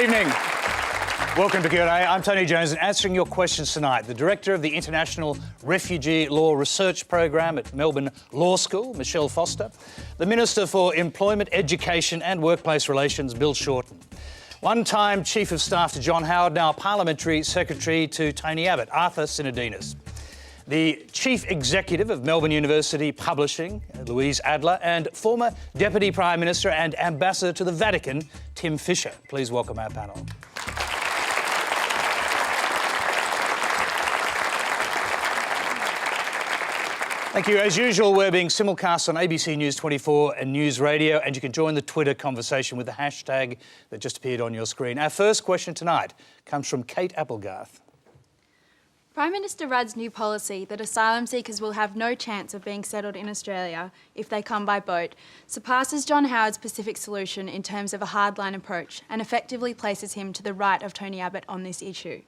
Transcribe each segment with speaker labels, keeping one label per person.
Speaker 1: evening. Welcome to Q&A. I'm Tony Jones, and answering your questions tonight, the Director of the International Refugee Law Research Program at Melbourne Law School, Michelle Foster, the Minister for Employment, Education and Workplace Relations, Bill Shorten, one-time Chief of Staff to John Howard, now Parliamentary Secretary to Tony Abbott, Arthur Sinodinos, the Chief Executive of Melbourne University Publishing, Louise Adler, and former Deputy Prime Minister and Ambassador to the Vatican, Tim Fischer. Please welcome our panel. Thank you. As usual, we're being simulcast on ABC News 24 and News Radio, and you can join the Twitter conversation with the hashtag that just appeared on your screen. Our first question tonight comes from Kate Applegarth.
Speaker 2: Prime Minister Rudd's new policy that asylum seekers will have no chance of being settled in Australia if they come by boat surpasses John Howard's Pacific solution in terms of a hardline approach and effectively places him to the right of Tony Abbott on this issue.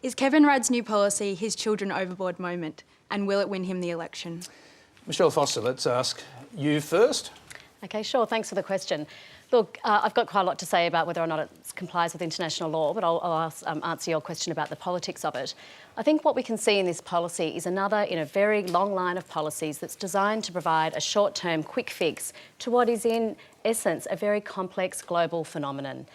Speaker 2: Is Kevin Rudd's new policy his children overboard moment, and will it win him the election? Michelle
Speaker 1: Foster, let's ask you first.
Speaker 3: OK, sure. Thanks for the question. Look, I've got quite a lot to say about whether or not it complies with international law, but I'll answer your question about the politics of it. I think what we can see in this policy is another in a very long line of policies that's designed to provide a short-term quick fix to what is in essence a very complex global phenomenon.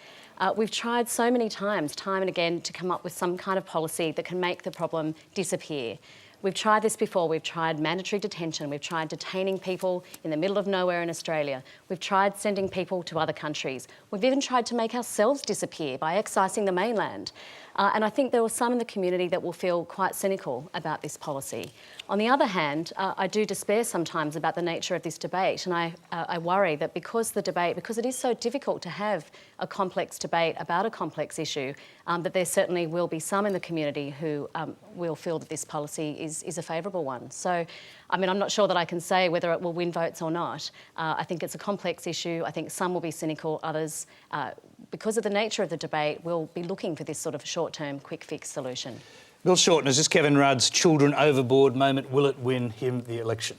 Speaker 3: We've tried so many times, time and again, to come up with some kind of policy that can make the problem disappear. We've tried this before. We've tried mandatory detention. We've tried detaining people in the middle of nowhere in Australia. We've tried sending people to other countries. We've even tried to make ourselves disappear by excising the mainland. And I think there were some in the community that will feel quite cynical about this policy. On the other hand, I do despair sometimes about the nature of this debate, and I worry that because it is so difficult to have a complex debate about a complex issue, that there certainly will be some in the community who will feel that this policy is a favourable one. So, I mean, I'm not sure that I can say whether it will win votes or not. I think it's a complex issue. I think some will be cynical, others, because of the nature of the debate, will be looking for this sort of short-term, quick fix solution.
Speaker 1: Bill Shorten, is this Kevin Rudd's children overboard moment? Will it win him the election?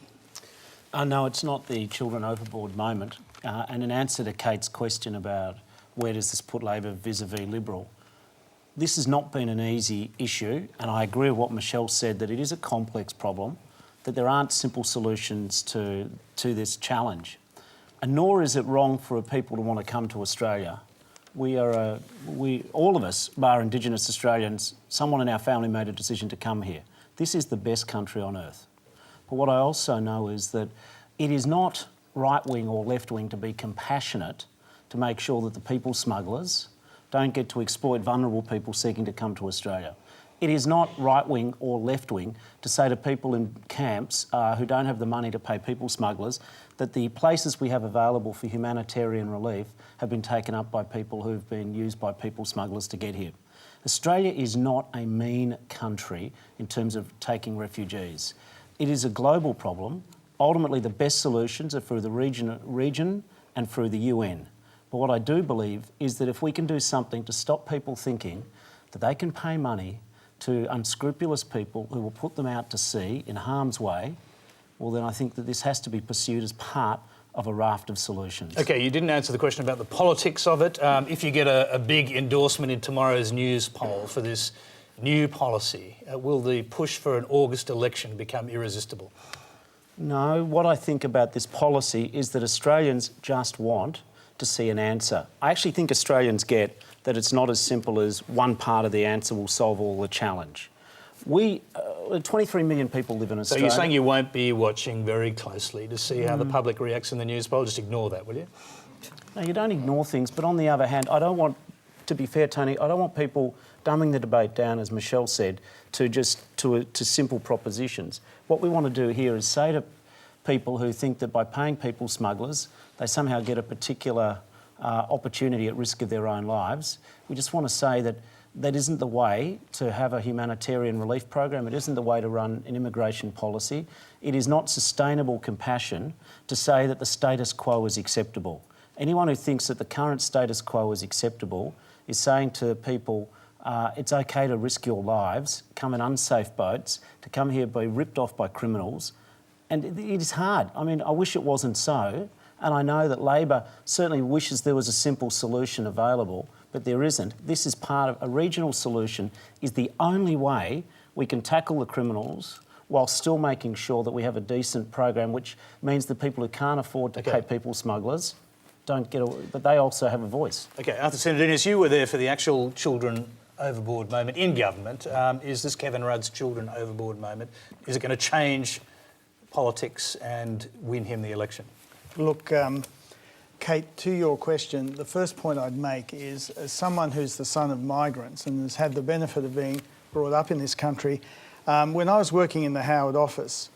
Speaker 4: No, it's not the children overboard moment. And in answer to Kate's question about where does this put Labor vis-a-vis Liberal, this has not been an easy issue, and I agree with what Michelle said, that it is a complex problem, that there aren't simple solutions to this challenge. And nor is it wrong for people to want to come to Australia. All of us, bar Indigenous Australians, someone in our family made a decision to come here. This is the best country on earth. But what I also know is that it is not right-wing or left-wing to be compassionate to make sure that the people smugglers don't get to exploit vulnerable people seeking to come to Australia. It is not right-wing or left-wing to say to people in camps who don't have the money to pay people smugglers that the places we have available for humanitarian relief have been taken up by people who've been used by people smugglers to get here. Australia is not a mean country in terms of taking refugees. It is a global problem. Ultimately, the best solutions are through the region and through the UN. But what I do believe is that if we can do something to stop people thinking that they can pay money to unscrupulous people who will put them out to sea in harm's way, well, then I think that this has to be pursued as part of a raft of solutions.
Speaker 1: OK, you didn't answer the question about the politics of it. If you get a big endorsement in tomorrow's news poll for this new policy, will the push for an August election become irresistible?
Speaker 4: No, what I think about this policy is that Australians just want to see an answer. I actually think Australians get that it's not as simple as one part of the answer will solve all the challenge. 23 million people live in Australia.
Speaker 1: So you're saying you won't be watching very closely to see how the public reacts in the news poll? Just ignore that, will you?
Speaker 4: No, you don't ignore things, but on the other hand, I don't want, to be fair, Tony, I don't want people dumbing the debate down, as Michelle said, to simple propositions. What we want to do here is say to people who think that by paying people smugglers, they somehow get a particular opportunity at risk of their own lives. We just want to say that that isn't the way to have a humanitarian relief program. It isn't the way to run an immigration policy. It is not sustainable compassion to say that the status quo is acceptable. Anyone who thinks that the current status quo is acceptable is saying to people, it's okay to risk your lives, come in unsafe boats, to come here, be ripped off by criminals. And it is hard. I mean, I wish it wasn't so. And I know that Labor certainly wishes there was a simple solution available. but there isn't. This is part of a regional solution, is the only way we can tackle the criminals while still making sure that we have a decent program, which means the people who can't afford to pay people smugglers don't get away, but they also have a voice.
Speaker 1: Okay, Arthur Sinodinos, you were there for the actual children overboard moment in government. Is this Kevin Rudd's children overboard moment? Is it going to change politics and win him the election?
Speaker 5: Look, Kate, to your question, the first point I'd make is, as someone who's the son of migrants and has had the benefit of being brought up in this country, when I was working in the Howard office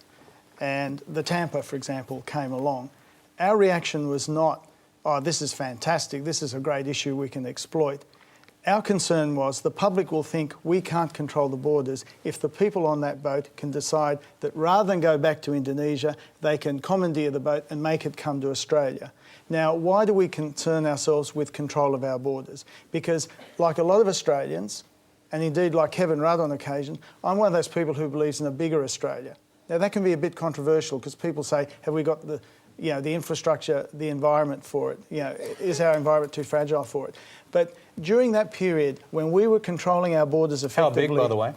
Speaker 5: and the Tampa, for example, came along, our reaction was not, oh, this is fantastic, this is a great issue we can exploit. Our concern was the public will think we can't control the borders if the people on that boat can decide that rather than go back to Indonesia, they can commandeer the boat and make it come to Australia. Now, why do we concern ourselves with control of our borders? Because, like a lot of Australians, and indeed like Kevin Rudd on occasion, I'm one of those people who believes in a bigger Australia. Now, that can be a bit controversial because people say, have we got the infrastructure, the environment for it? Is our environment too fragile for it? But during that period, when we were controlling our borders effectively...
Speaker 1: How big, by the way?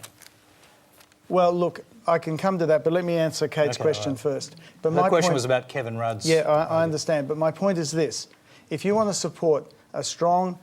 Speaker 5: Well, look, I can come to that, but let me answer Kate's question first. But
Speaker 1: the question was about Kevin Rudd's...
Speaker 5: Yeah, I understand, but my point is this. If you want to support a strong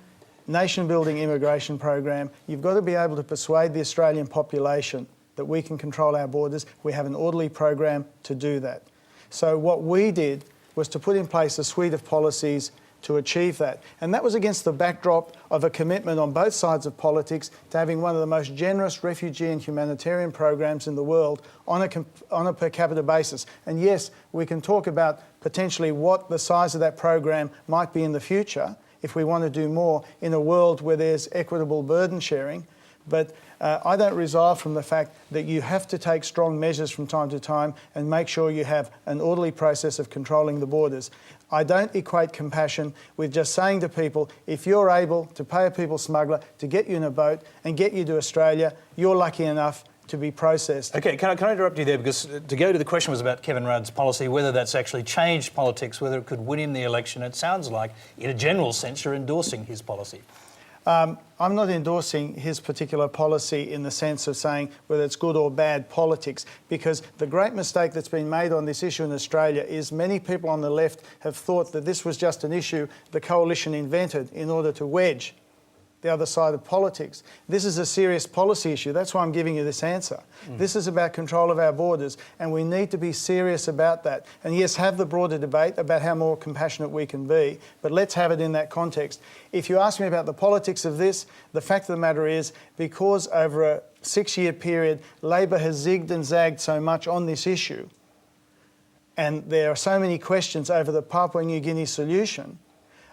Speaker 5: nation-building immigration program, you've got to be able to persuade the Australian population that we can control our borders. We have an orderly program to do that. So what we did was to put in place a suite of policies to achieve that. And that was against the backdrop of a commitment on both sides of politics to having one of the most generous refugee and humanitarian programs in the world on a per capita basis. And yes, we can talk about potentially what the size of that program might be in the future if we want to do more in a world where there's equitable burden sharing. But I don't resile from the fact that you have to take strong measures from time to time and make sure you have an orderly process of controlling the borders. I don't equate compassion with just saying to people, if you're able to pay a people smuggler to get you in a boat and get you to Australia, you're lucky enough to be processed.
Speaker 1: Okay, can I interrupt you there? Because to go to the question was about Kevin Rudd's policy, whether that's actually changed politics, whether it could win him the election. It sounds like, in a general sense, you're endorsing his policy.
Speaker 5: I'm not endorsing his particular policy in the sense of saying whether it's good or bad politics, because the great mistake that's been made on this issue in Australia is many people on the left have thought that this was just an issue the coalition invented in order to wedge the other side of politics. This is a serious policy issue. That's why I'm giving you this answer. This is about control of our borders, and we need to be serious about that. And yes, have the broader debate about how more compassionate we can be, but let's have it in that context. If you ask me about the politics of this, the fact of the matter is, because over a 6-year period, Labor has zigged and zagged so much on this issue, and there are so many questions over the Papua New Guinea solution,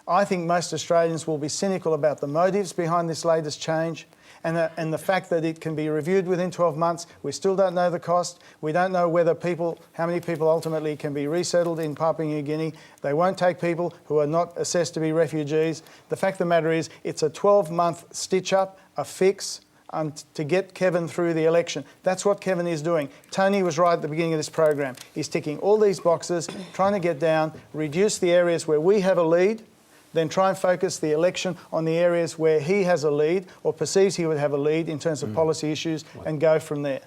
Speaker 5: I think most Australians will be cynical about the motives behind this latest change and the fact that it can be reviewed within 12 months. We still don't know the cost. We don't know how many people ultimately can be resettled in Papua New Guinea. They won't take people who are not assessed to be refugees. The fact of the matter is it's a 12-month stitch-up, a fix, to get Kevin through the election. That's what Kevin is doing. Tony was right at the beginning of this program. He's ticking all these boxes, trying to get down, reduce the areas where we have a lead, then try and focus the election on the areas where he has a lead or perceives he would have a lead in terms of policy issues and go from there.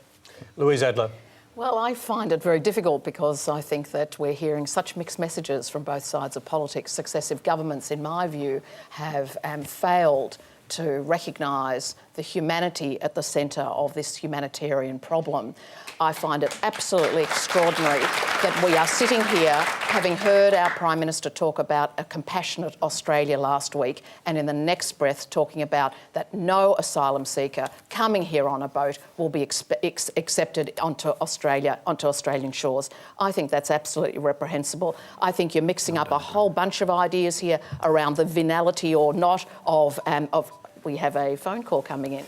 Speaker 1: Louise Adler.
Speaker 6: Well, I find it very difficult because I think that we're hearing such mixed messages from both sides of politics. Successive governments, in my view, have failed to recognise the humanity at the centre of this humanitarian problem. I find it absolutely extraordinary that we are sitting here having heard our Prime Minister talk about a compassionate Australia last week, and in the next breath talking about that no asylum seeker coming here on a boat will be accepted onto Australia, onto Australian shores. I think that's absolutely reprehensible. I think you're mixing up a whole bunch of ideas here around the venality or not of we have a phone call coming in.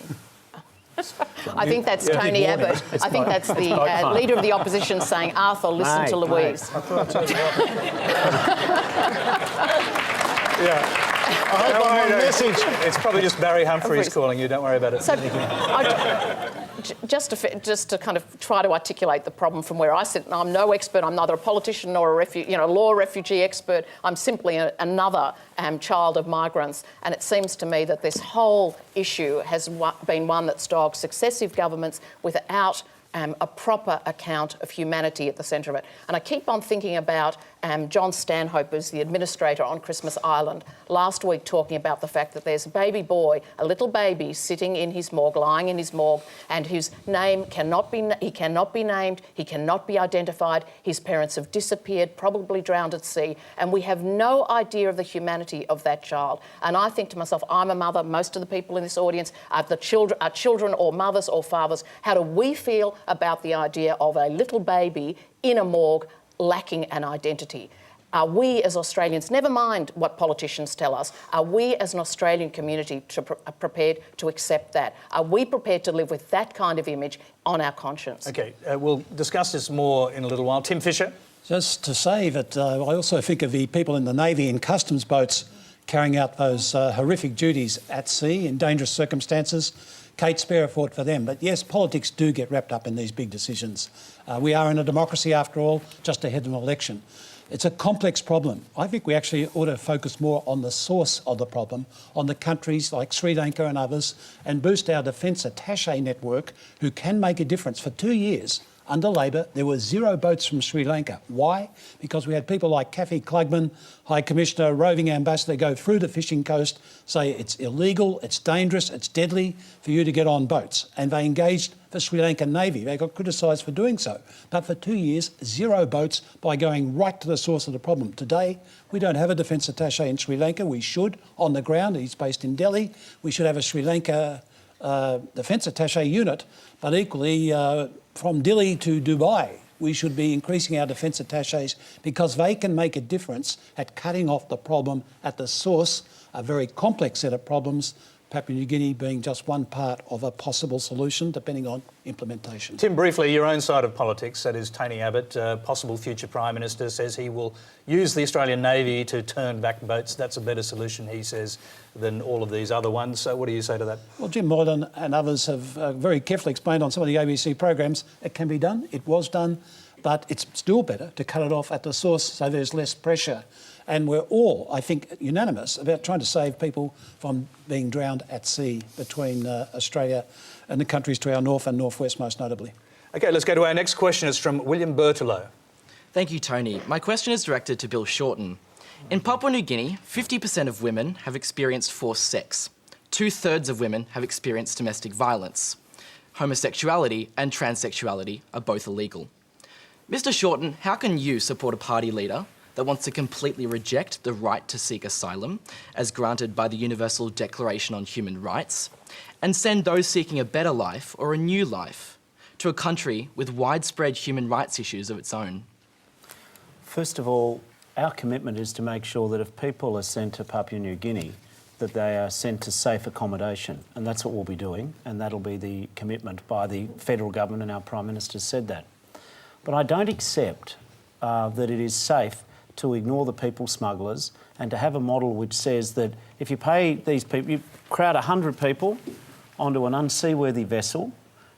Speaker 6: I think that's Tony Abbott. I think that's the Leader of the Opposition saying, Arthur, listen to Louise.
Speaker 5: I hope I'm on message.
Speaker 1: It's probably just Barry Humphries calling you. Don't worry about it.
Speaker 6: So, just to kind of try to articulate the problem from where I sit, and I'm no expert. I'm neither a politician nor a law refugee expert. I'm simply another child of migrants, and it seems to me that this whole issue has been one that's dogged successive governments without a proper account of humanity at the centre of it. And I keep on thinking about John Stanhope, who's the administrator on Christmas Island, last week talking about the fact that there's a baby boy, a little baby, sitting in his morgue, lying in his morgue, and whose name cannot be named, he cannot be identified. His parents have disappeared, probably drowned at sea, and we have no idea of the humanity of that child. And I think to myself, I'm a mother, most of the people in this audience are children or mothers or fathers. How do we feel about the idea of a little baby in a morgue lacking an identity? Are we as Australians, never mind what politicians tell us, are we as an Australian community prepared to accept that? Are we prepared to live with that kind of image on our conscience?
Speaker 1: OK, we'll discuss this more in a little while. Tim Fischer?
Speaker 7: Just to say that I also think of the people in the Navy and customs boats carrying out those horrific duties at sea in dangerous circumstances. Kate, spare a thought for them. But yes, politics do get wrapped up in these big decisions. We are in a democracy, after all, just ahead of an election. It's a complex problem. I think we actually ought to focus more on the source of the problem, on the countries like Sri Lanka and others, and boost our defence attaché network, who can make a difference. For 2 years, under Labor, there were 0 boats from Sri Lanka. Why? Because we had people like Kathy Klugman, High Commissioner, roving ambassador, go through the fishing coast, say it's illegal, it's dangerous, it's deadly for you to get on boats. And they engaged the Sri Lankan Navy. They got criticised for doing so. But for 2 years, 0 boats by going right to the source of the problem. Today, we don't have a defence attaché in Sri Lanka. We should, on the ground. He's based in Delhi. We should have a Sri Lanka defence attaché unit, but equally from Delhi to Dubai, we should be increasing our defence attachés because they can make a difference at cutting off the problem at the source, a very complex set of problems, Papua New Guinea being just one part of a possible solution, depending on implementation.
Speaker 1: Tim, briefly, your own side of politics, that is Tony Abbott, possible future Prime Minister, says he will use the Australian Navy to turn back boats. That's a better solution, he says, than all of these other ones. So what do you say to that?
Speaker 7: Well, Jim Morden and others have very carefully explained on some of the ABC programs it can be done, it was done, but it's still better to cut it off at the source so there's less pressure. And we're all, I think, unanimous about trying to save people from being drowned at sea between Australia and the countries to our north and northwest, most notably. OK, let's go to our next question. It's from William Bertolo.
Speaker 8: Thank you, Tony. My question is directed to Bill Shorten. In Papua New Guinea, 50% of women have experienced forced sex. 2/3 of women have experienced domestic violence. Homosexuality and transsexuality are both illegal. Mr. Shorten, how can you support a party leader that wants to completely reject the right to seek asylum as granted by the Universal Declaration on Human Rights and send those seeking a better life or a new life to a country with widespread human rights issues of its own?
Speaker 4: First of all, our commitment is to make sure that if people are sent to Papua New Guinea, that they are sent to safe accommodation, and that's what we'll be doing, and that'll be the commitment by the federal government, and our Prime Minister said that. But I don't accept that it is safe to ignore the people smugglers and to have a model which says that if you pay these people, you crowd 100 people onto an unseaworthy vessel,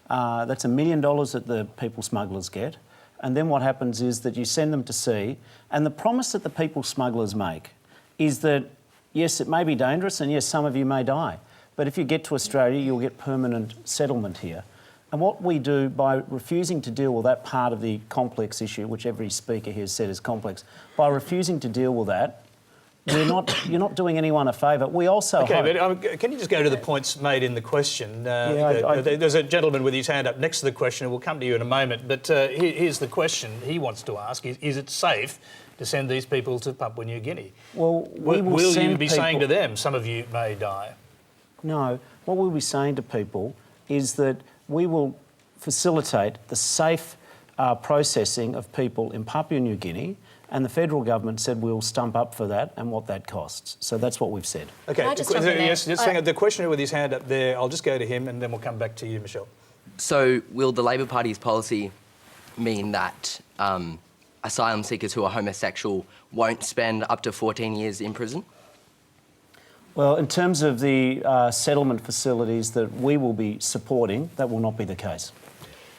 Speaker 4: that's $1 million that the people smugglers get, and then what happens is that you send them to sea, and the promise that the people smugglers make is that, yes, it may be dangerous, and yes, some of you may die, but if you get to Australia, you'll get permanent settlement here. And what we do by refusing to deal with that part of the complex issue, which every speaker here has said is complex, by refusing to deal with that, you're not doing anyone a favour. We also
Speaker 1: OK, but can you just go to the points made in the question? There's a gentleman with his hand up next to the question, and we'll come to you in a moment. But here's the question he wants to ask. Is it safe to send these people to Papua New Guinea?
Speaker 4: Well,
Speaker 1: will you be saying to them, some of you may die?
Speaker 4: No. What we'll be saying to people is that we will facilitate the safe processing of people in Papua New Guinea, and the federal government said we'll stump up for that and what that costs. So that's what we've said.
Speaker 1: OK, yes, just hang on. The questioner with his hand up there, I'll just go to him and then we'll come back to you, Michelle.
Speaker 9: So will the Labor Party's policy mean that asylum seekers who are homosexual won't spend up to 14 years in prison?
Speaker 4: Well, in terms of the settlement facilities that we will be supporting, that will not be the case.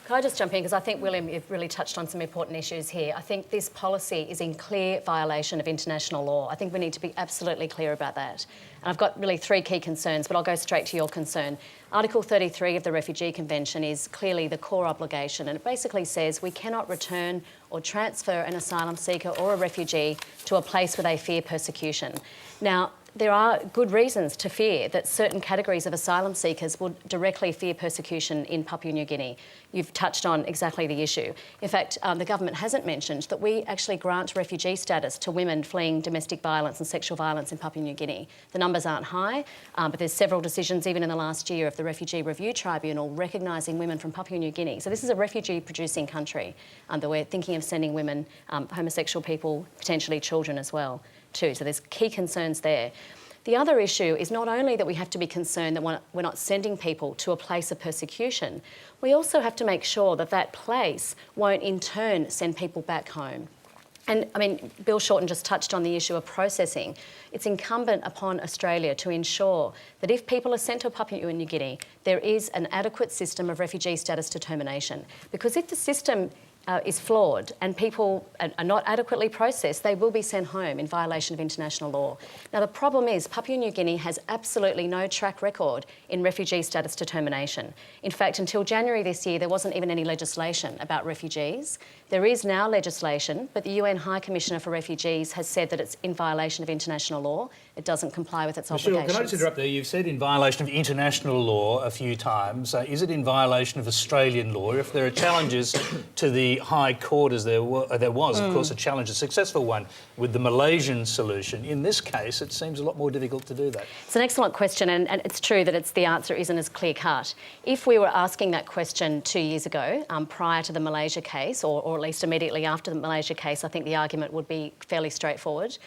Speaker 3: Can I just jump in? Because I think, William, you've really touched on some important issues here. I think this policy is in clear violation of international law. I think we need to be absolutely clear about that. And I've got really 3 key concerns, but I'll go straight to your concern. Article 33 of the Refugee Convention is clearly the core obligation, and it basically says we cannot return or transfer an asylum seeker or a refugee to a place where they fear persecution. Now, there are good reasons to fear that certain categories of asylum seekers will directly fear persecution in Papua New Guinea. You've touched on exactly the issue. In fact, the government hasn't mentioned that we actually grant refugee status to women fleeing domestic violence and sexual violence in Papua New Guinea. The numbers aren't high, but there's several decisions, even in the last year, of the Refugee Review Tribunal recognising women from Papua New Guinea. So this is a refugee-producing country that we're thinking of sending women, homosexual people, potentially children as well, too. So there's key concerns there. The other issue is not only that we have to be concerned that we're not sending people to a place of persecution, we also have to make sure that that place won't in turn send people back home. And I mean, Bill Shorten just touched on the issue of processing. It's incumbent upon Australia to ensure that if people are sent to Papua New Guinea, there is an adequate system of refugee status determination. Because if the system is flawed and people are not adequately processed, they will be sent home in violation of international law. Now, the problem is Papua New Guinea has absolutely no track record in refugee status determination. In fact, until January this year, there wasn't even any legislation about refugees. There is now legislation, but the UN High Commissioner for Refugees has said that it's in violation of international law. It doesn't comply with its obligations.
Speaker 1: Can I just interrupt there? You've said in violation of international law a few times. Is it in violation of Australian law? If there are challenges to the High Court, as there was, of course, a successful one, with the Malaysian solution, in this case, it seems a lot more difficult to do that.
Speaker 3: It's an excellent question, and it's true that the answer isn't as clear-cut. If we were asking that question 2 years ago, prior to the Malaysia case, or at least immediately after the Malaysia case, I think the argument would be fairly straightforward.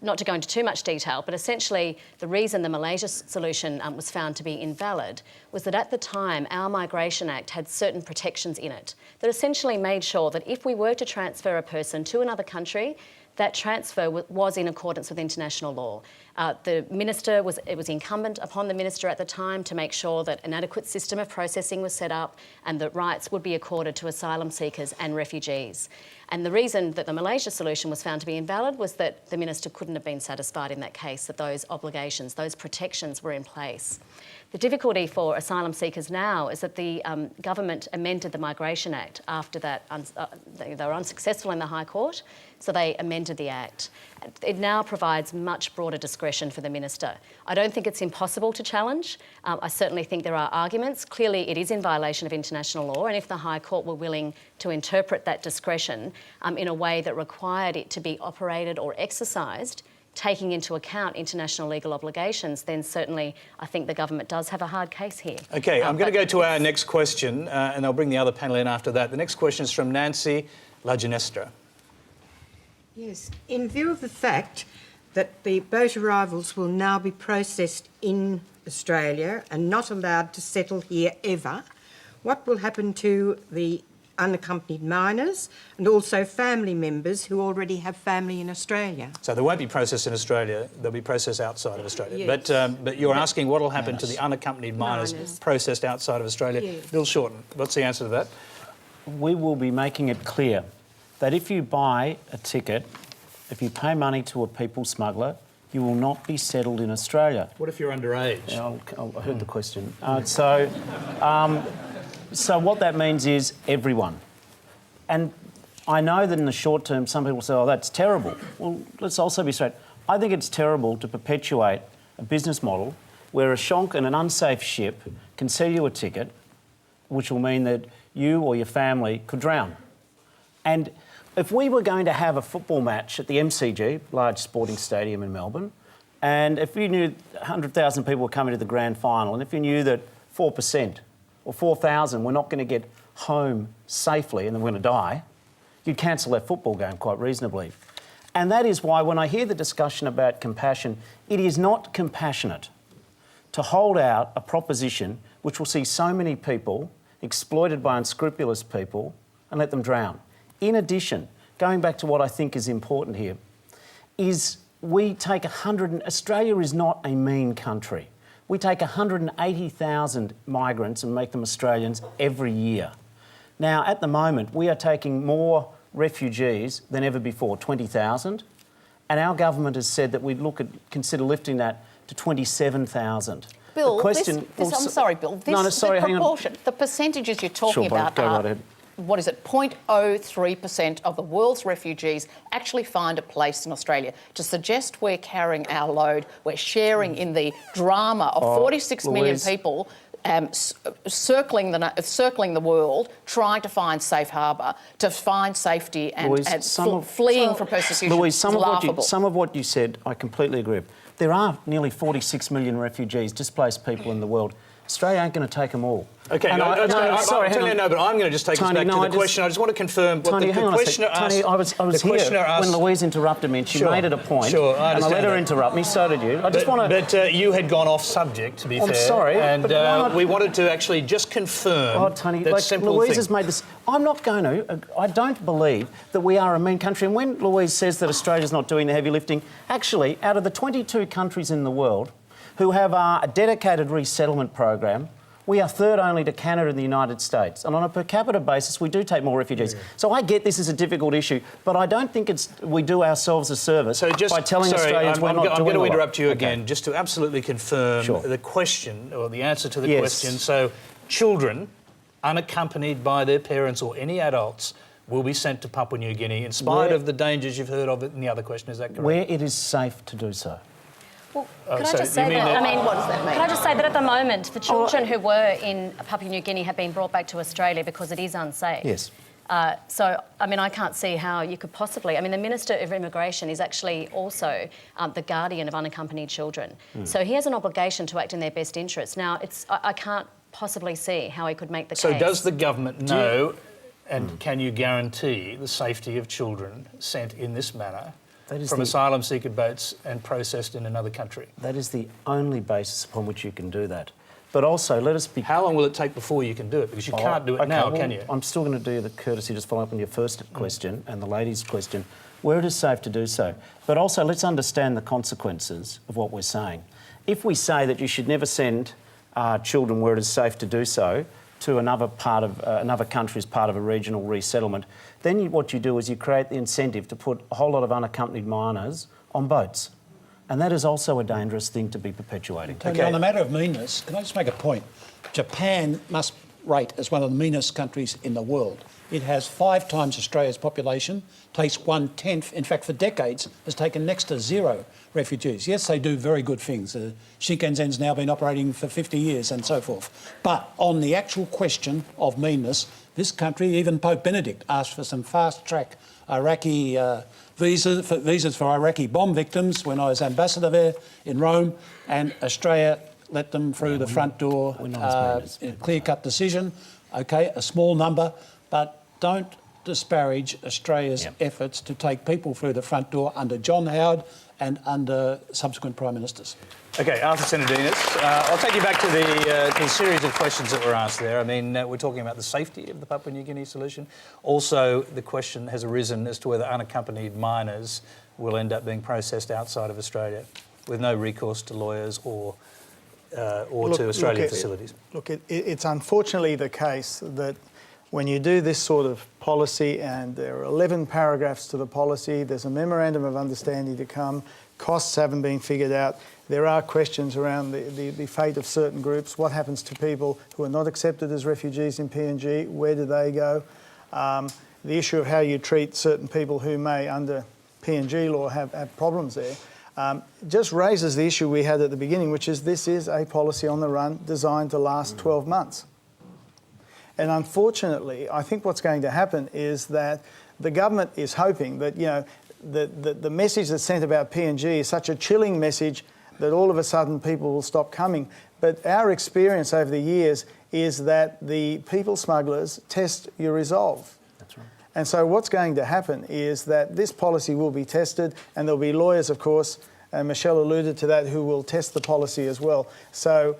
Speaker 3: Not to go into too much detail, but essentially the reason the Malaysia solution was found to be invalid was that at the time our Migration Act had certain protections in it that essentially made sure that if we were to transfer a person to another country, that transfer was in accordance with international law. It was incumbent upon the Minister at the time to make sure that an adequate system of processing was set up and that rights would be accorded to asylum seekers and refugees. And the reason that the Malaysia solution was found to be invalid was that the Minister couldn't have been satisfied in that case that those obligations, those protections were in place. The difficulty for asylum seekers now is that the government amended the Migration Act after that. They were unsuccessful in the High Court, so they amended the Act. It now provides much broader discretion for the Minister. I don't think it's impossible to challenge. I certainly think there are arguments. Clearly, it is in violation of international law, and if the High Court were willing to interpret that discretion in a way that required it to be operated or exercised, taking into account international legal obligations, then certainly I think the government does have a hard case here.
Speaker 1: OK, I'm going to go to our next question, and I'll bring the other panel in after that. The next question is from Nancy Laginestra.
Speaker 10: Yes, in view of the fact that the boat arrivals will now be processed in Australia and not allowed to settle here ever, what will happen to the unaccompanied minors and also family members who already have family in Australia?
Speaker 1: So they won't be processed in Australia, they'll be processed outside of Australia.
Speaker 10: Yes.
Speaker 1: But you're asking what will happen to the unaccompanied minors processed outside of Australia.
Speaker 10: Yes.
Speaker 1: Bill Shorten, what's the answer to that?
Speaker 4: We will be making it clear that if you buy a ticket, if you pay money to a people smuggler, you will not be settled in Australia.
Speaker 1: What if you're underage?
Speaker 4: Yeah, I heard the question. So what that means is everyone. And I know that in the short term, some people say, oh, that's terrible. Well, let's also be straight. I think it's terrible to perpetuate a business model where a shonk and an unsafe ship can sell you a ticket, which will mean that you or your family could drown. And if we were going to have a football match at the MCG, large sporting stadium in Melbourne, and if you knew 100,000 people were coming to the grand final, and if you knew that 4% or 4,000 were not going to get home safely and they were going to die, you'd cancel that football game quite reasonably. And that is why when I hear the discussion about compassion, it is not compassionate to hold out a proposition which will see so many people exploited by unscrupulous people and let them drown. In addition, going back to what I think is important here, is we take Australia is not a mean country. We take 180,000 migrants and make them Australians every year. Now, at the moment, we are taking more refugees than ever before, 20,000, and our government has said that we'd consider lifting that to 27,000.
Speaker 6: Bill,
Speaker 4: the question,
Speaker 6: I'm sorry, Bill.
Speaker 4: sorry, hang on.
Speaker 6: The percentages you're talking about
Speaker 4: go
Speaker 6: are,
Speaker 4: right ahead.
Speaker 6: what is it, 0.03% of the world's refugees actually find a place in Australia. To suggest we're carrying our load, we're sharing in the drama of 46 million
Speaker 4: Louise.
Speaker 6: people circling the world, trying to find safe harbour, to find safety and,
Speaker 4: Louise,
Speaker 6: fleeing from persecution.
Speaker 4: Louise,
Speaker 6: is laughable.
Speaker 4: some of what you said, I completely agree with. There are nearly 46 million refugees, displaced people in the world. Australia ain't going to take them all.
Speaker 1: Okay,
Speaker 4: And
Speaker 1: but I'm going to just take us back to the question. I just want to confirm what the questioner asked.
Speaker 4: Tony, I was here when Louise interrupted me and she made it a point.
Speaker 1: Sure, I
Speaker 4: and I let her
Speaker 1: that.
Speaker 4: interrupt me, so did you. I just want to...
Speaker 1: But you had gone off subject, to be fair.
Speaker 4: I'm sorry,
Speaker 1: and
Speaker 4: but why not...
Speaker 1: we wanted to actually just confirm
Speaker 4: Tony,
Speaker 1: that simple
Speaker 4: Louise
Speaker 1: thing.
Speaker 4: has made this... I'm not going to... I don't believe that we are a mean country. And when Louise says that Australia's not doing the heavy lifting, actually, out of the 22 countries in the world who have a dedicated resettlement program, we are third only to Canada and the United States. And on a per capita basis, we do take more refugees. Yeah. So I get this is a difficult issue, but I don't think we do ourselves a service by telling Australians we're not doing
Speaker 1: I'm going to
Speaker 4: a lot.
Speaker 1: interrupt you again, just to absolutely confirm the question, or the answer to the question. So children, unaccompanied by their parents or any adults, will be sent to Papua New Guinea in spite of the dangers you've heard of it in the other question. Is that correct?
Speaker 4: Where it is safe to do so.
Speaker 3: Well, could I just say that? I mean, what does that mean? Can I just say that at the moment, the children who were in Papua New Guinea have been brought back to Australia because it is unsafe.
Speaker 4: Yes.
Speaker 3: So, I mean, I can't see how you could possibly... I mean, the Minister of Immigration is actually also the guardian of unaccompanied children. So he has an obligation to act in their best interests. Now, I can't possibly see how he could make the case.
Speaker 1: So does the government know, and can you guarantee the safety of children sent in this manner from asylum seeker boats and processed in another country?
Speaker 4: That is the only basis upon which you can do that. But also, let us be...
Speaker 1: How long will it take before you can do it? Because you can't do it now, can you?
Speaker 4: I'm still going to do you the courtesy, just follow up on your first question and the lady's question, where it is safe to do so. But also, let's understand the consequences of what we're saying. If we say that you should never send children where it is safe to do so to another part of another country as part of a regional resettlement, then what you do is you create the incentive to put a whole lot of unaccompanied minors on boats. And that is also a dangerous thing to be perpetuating.
Speaker 7: Tony, on the matter of meanness, can I just make a point? Japan must rate as one of the meanest countries in the world. It has 5 times Australia's population, takes 1/10, in fact, for decades, has taken next to 0 refugees. Yes, they do very good things. Shinkansen's now been operating for 50 years and so forth. But on the actual question of meanness, this country, even Pope Benedict, asked for some fast-track Iraqi visas for Iraqi bomb victims when I was ambassador there in Rome, and Australia let them through the front door. A clear-cut decision. OK, a small number, but don't disparage Australia's efforts to take people through the front door under John Howard and under subsequent Prime Ministers.
Speaker 1: OK, Arthur Sinodinos, I'll take you back to the series of questions that were asked there. I mean, we're talking about the safety of the Papua New Guinea solution. Also, the question has arisen as to whether unaccompanied minors will end up being processed outside of Australia with no recourse to lawyers or to Australian facilities.
Speaker 5: It's unfortunately the case that when you do this sort of policy, and there are 11 paragraphs to the policy, there's a memorandum of understanding to come, costs haven't been figured out, there are questions around the fate of certain groups, what happens to people who are not accepted as refugees in PNG, where do they go? The issue of how you treat certain people who may, under PNG law, have problems there, just raises the issue we had at the beginning, which is this is a policy on the run designed to last 12 months. And unfortunately, I think what's going to happen is that the government is hoping that, you know, the message that's sent about PNG is such a chilling message that all of a sudden people will stop coming. But our experience over the years is that the people smugglers test your resolve.
Speaker 4: That's right.
Speaker 5: And so what's going to happen is that this policy will be tested, and there'll be lawyers, of course, and Michelle alluded to that, who will test the policy as well. So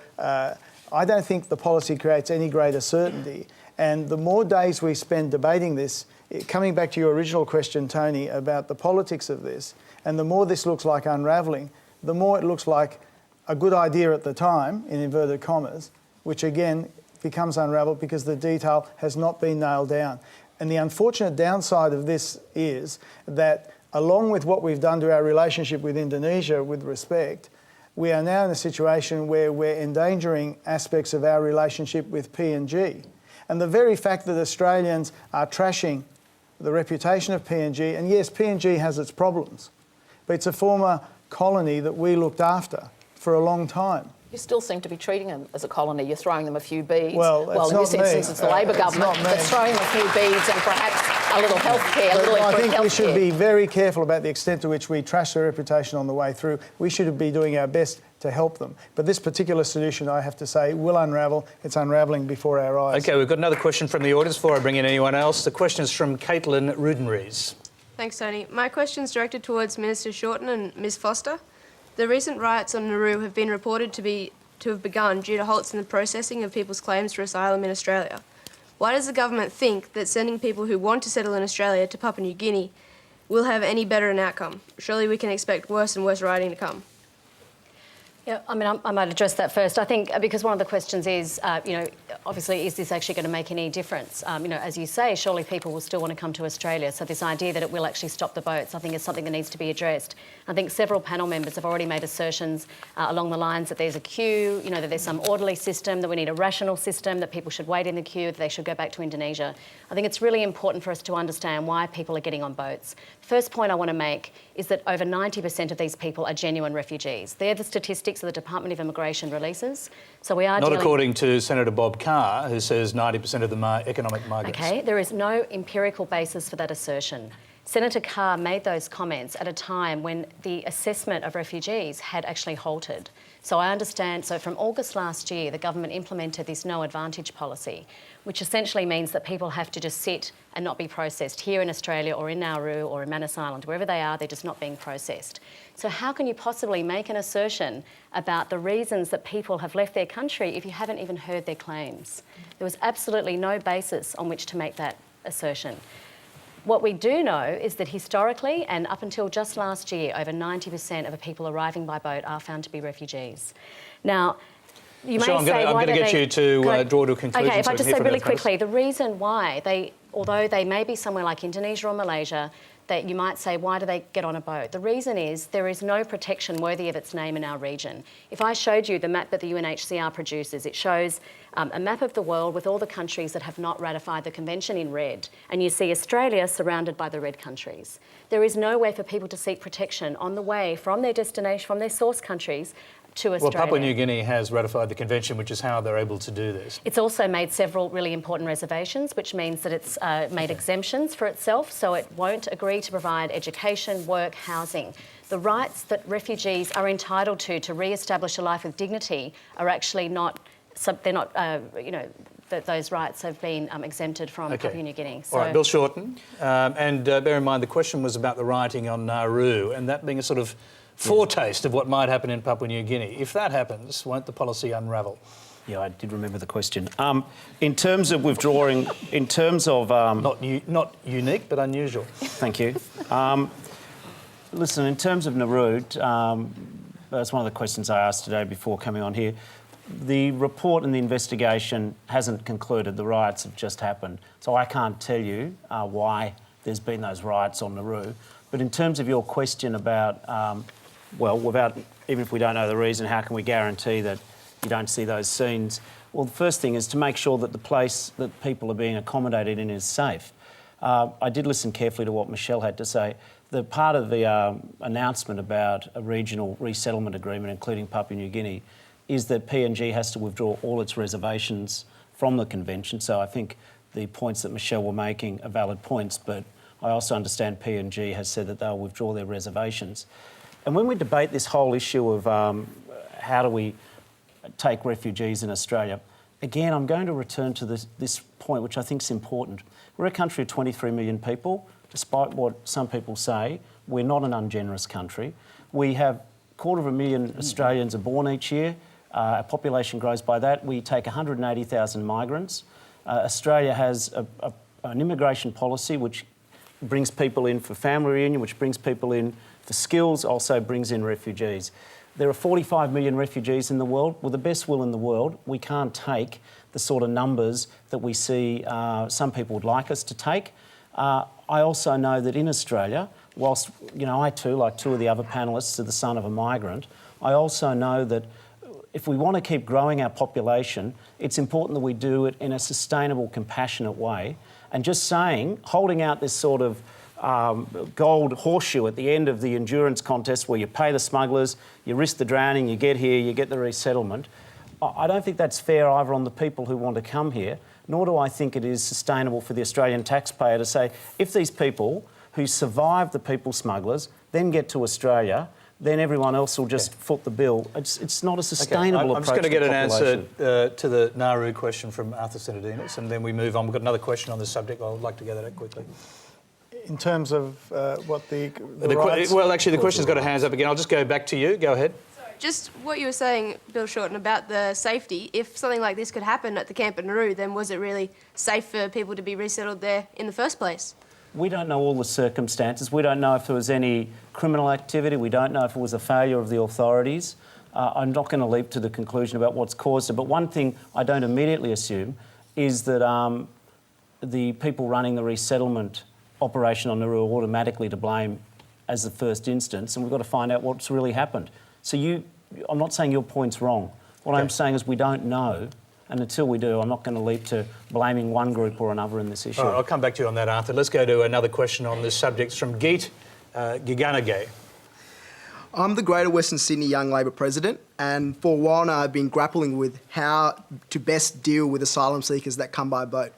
Speaker 5: I don't think the policy creates any greater certainty. And the more days we spend debating this, coming back to your original question, Tony, about the politics of this, and the more this looks like unravelling, the more it looks like a good idea at the time, in inverted commas, which again becomes unravelled because the detail has not been nailed down. And the unfortunate downside of this is that along with what we've done to our relationship with Indonesia with respect, we are now in a situation where we're endangering aspects of our relationship with PNG. And the very fact that Australians are trashing the reputation of PNG, and yes, PNG has its problems, but it's a former colony that we looked after for a long time.
Speaker 6: You still seem to be treating them as a colony. You're throwing them a few beads.
Speaker 5: Well,
Speaker 6: in this instance, it's the Labor government that's throwing them a few beads and perhaps a little healthcare, a little
Speaker 5: I
Speaker 6: improved
Speaker 5: think we should
Speaker 6: healthcare.
Speaker 5: be very careful about the extent to which we trash their reputation on the way through. We should be doing our best to help them. But this particular solution, I have to say, will unravel. It's unravelling before our eyes.
Speaker 1: OK, we've got another question from the audience before I bring in anyone else. The question is from Caitlin Rudenrees.
Speaker 11: Thanks, Tony. My question is directed towards Minister Shorten and Ms Foster. The recent riots on Nauru have been reported to have begun due to halts in the processing of people's claims for asylum in Australia. Why does the government think that sending people who want to settle in Australia to Papua New Guinea will have any better an outcome? Surely we can expect worse and worse rioting to come.
Speaker 3: Yeah, I mean, I might address that first. I think because one of the questions is, obviously, is this actually going to make any difference? As you say, surely people will still want to come to Australia. So this idea that it will actually stop the boats, I think, is something that needs to be addressed. I think several panel members have already made assertions along the lines that there's a queue, that there's some orderly system, that we need a rational system, that people should wait in the queue, that they should go back to Indonesia. I think it's really important for us to understand why people are getting on boats. First point I want to make is that over 90% of these people are genuine refugees. They're the statistics that the Department of Immigration releases. So we are
Speaker 1: Not according to Senator Bob Carr, who says 90% of them are economic migrants.
Speaker 3: OK, there is no empirical basis for that assertion. Senator Carr made those comments at a time when the assessment of refugees had actually halted. So I understand, so from August last year, the government implemented this no advantage policy, which essentially means that people have to just sit and not be processed here in Australia or in Nauru or in Manus Island, wherever they are, they're just not being processed. So how can you possibly make an assertion about the reasons that people have left their country if you haven't even heard their claims? There was absolutely no basis on which to make that assertion. What we do know is that historically, and up until just last year, over 90% of the people arriving by boat are found to be refugees. Now, you may say,
Speaker 1: I'm going to get you to draw to a conclusion.
Speaker 3: OK, if
Speaker 1: so
Speaker 3: I just
Speaker 1: say
Speaker 3: really quickly, the reason why although they may be somewhere like Indonesia or Malaysia, that you might say, why do they get on a boat? The reason is there is no protection worthy of its name in our region. If I showed you the map that the UNHCR produces, it shows a map of the world with all the countries that have not ratified the convention in red, and you see Australia surrounded by the red countries. There is nowhere for people to seek protection on the way from their destination, from their source countries, to Australia.
Speaker 1: Well, Papua New Guinea has ratified the convention, which is how they're able to do this.
Speaker 3: It's also made several really important reservations, which means that it's made exemptions for itself, so it won't agree to provide education, work, housing. The rights that refugees are entitled to re-establish a life with dignity are actually not, those rights have been exempted from Papua New Guinea. So,
Speaker 1: all right, Bill Shorten. And bear in mind, the question was about the rioting on Nauru, and that being a sort of foretaste of what might happen in Papua New Guinea. If that happens, won't the policy unravel?
Speaker 4: Yeah, I did remember the question. In terms of withdrawing, in terms of...
Speaker 1: Not unique, but unusual.
Speaker 4: Thank you. Listen, in terms of Nauru, that's one of the questions I asked today before coming on here. The report and the investigation hasn't concluded. The riots have just happened. So I can't tell you why there's been those riots on Nauru. But in terms of your question about... even if we don't know the reason, how can we guarantee that you don't see those scenes? Well, the first thing is to make sure that the place that people are being accommodated in is safe. I did listen carefully to what Michelle had to say. The part of the announcement about a regional resettlement agreement, including Papua New Guinea, is that PNG has to withdraw all its reservations from the convention. So I think the points that Michelle were making are valid points, but I also understand PNG has said that they'll withdraw their reservations. And when we debate this whole issue of how do we take refugees in Australia, again, I'm going to return to this point, which I think is important. We're a country of 23 million people. Despite what some people say, we're not an ungenerous country. We have 250,000 Australians are born each year. Our population grows by that. We take 180,000 migrants. Australia has an immigration policy which brings people in for family reunion, which brings people in for skills, also brings in refugees. There are 45 million refugees in the world. With the best will in the world, we can't take the sort of numbers that we see some people would like us to take. I also know that in Australia, whilst, you know, I too, like two of the other panellists, are the son of a migrant, I also know that if we want to keep growing our population, it's important that we do it in a sustainable, compassionate way. And just saying, holding out this sort of gold horseshoe at the end of the endurance contest where you pay the smugglers, you risk the drowning, you get here, you get the resettlement, I don't think that's fair either on the people who want to come here, nor do I think it is sustainable for the Australian taxpayer to say, if these people who survive the people smugglers then get to Australia, then everyone else will just foot the bill. It's not a sustainable approach.
Speaker 1: I'm just going to get an answer to the Nauru question from Arthur Sinodinos, and then we move on. We've got another question on this subject. I'd like to gather that quickly.
Speaker 5: In terms of what the rights...
Speaker 1: Well, actually, the question's got a hands up again. I'll just go back to you. Go ahead.
Speaker 11: Just what you were saying, Bill Shorten, about the safety. If something like this could happen at the camp at Nauru, then was it really safe for people to be resettled there in the first place?
Speaker 4: We don't know all the circumstances. We don't know if there was any criminal activity. We don't know if it was a failure of the authorities. I'm not going to leap to the conclusion about what's caused it, but one thing I don't immediately assume is that the people running the resettlement operation on Nauru are automatically to blame as the first instance, and we've got to find out what's really happened. So I'm not saying your point's wrong. What I'm saying is we don't know, and until we do, I'm not going to leap to blaming one group or another in this issue.
Speaker 1: All right, I'll come back to you on that, Arthur. Let's go to another question on this subject. It's from Geet Giganagay.
Speaker 12: I'm the Greater Western Sydney Young Labor President, and for a while now I've been grappling with how to best deal with asylum seekers that come by boat.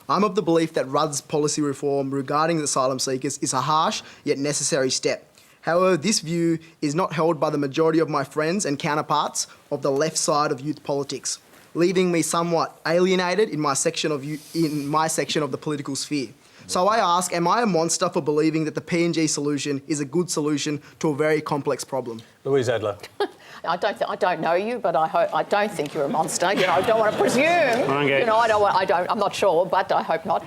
Speaker 12: I'm of the belief that Rudd's policy reform regarding asylum seekers is a harsh yet necessary step. However, this view is not held by the majority of my friends and counterparts of the left side of youth politics, leaving me somewhat alienated in my section of the political sphere. So I ask, am I a monster for believing that the PNG solution is a good solution to a very complex problem?
Speaker 1: Louise Adler.
Speaker 6: I don't know you, but I don't think you're a monster. You know, I don't want to presume.
Speaker 4: Okay.
Speaker 6: You know, I'm not sure, but I hope not.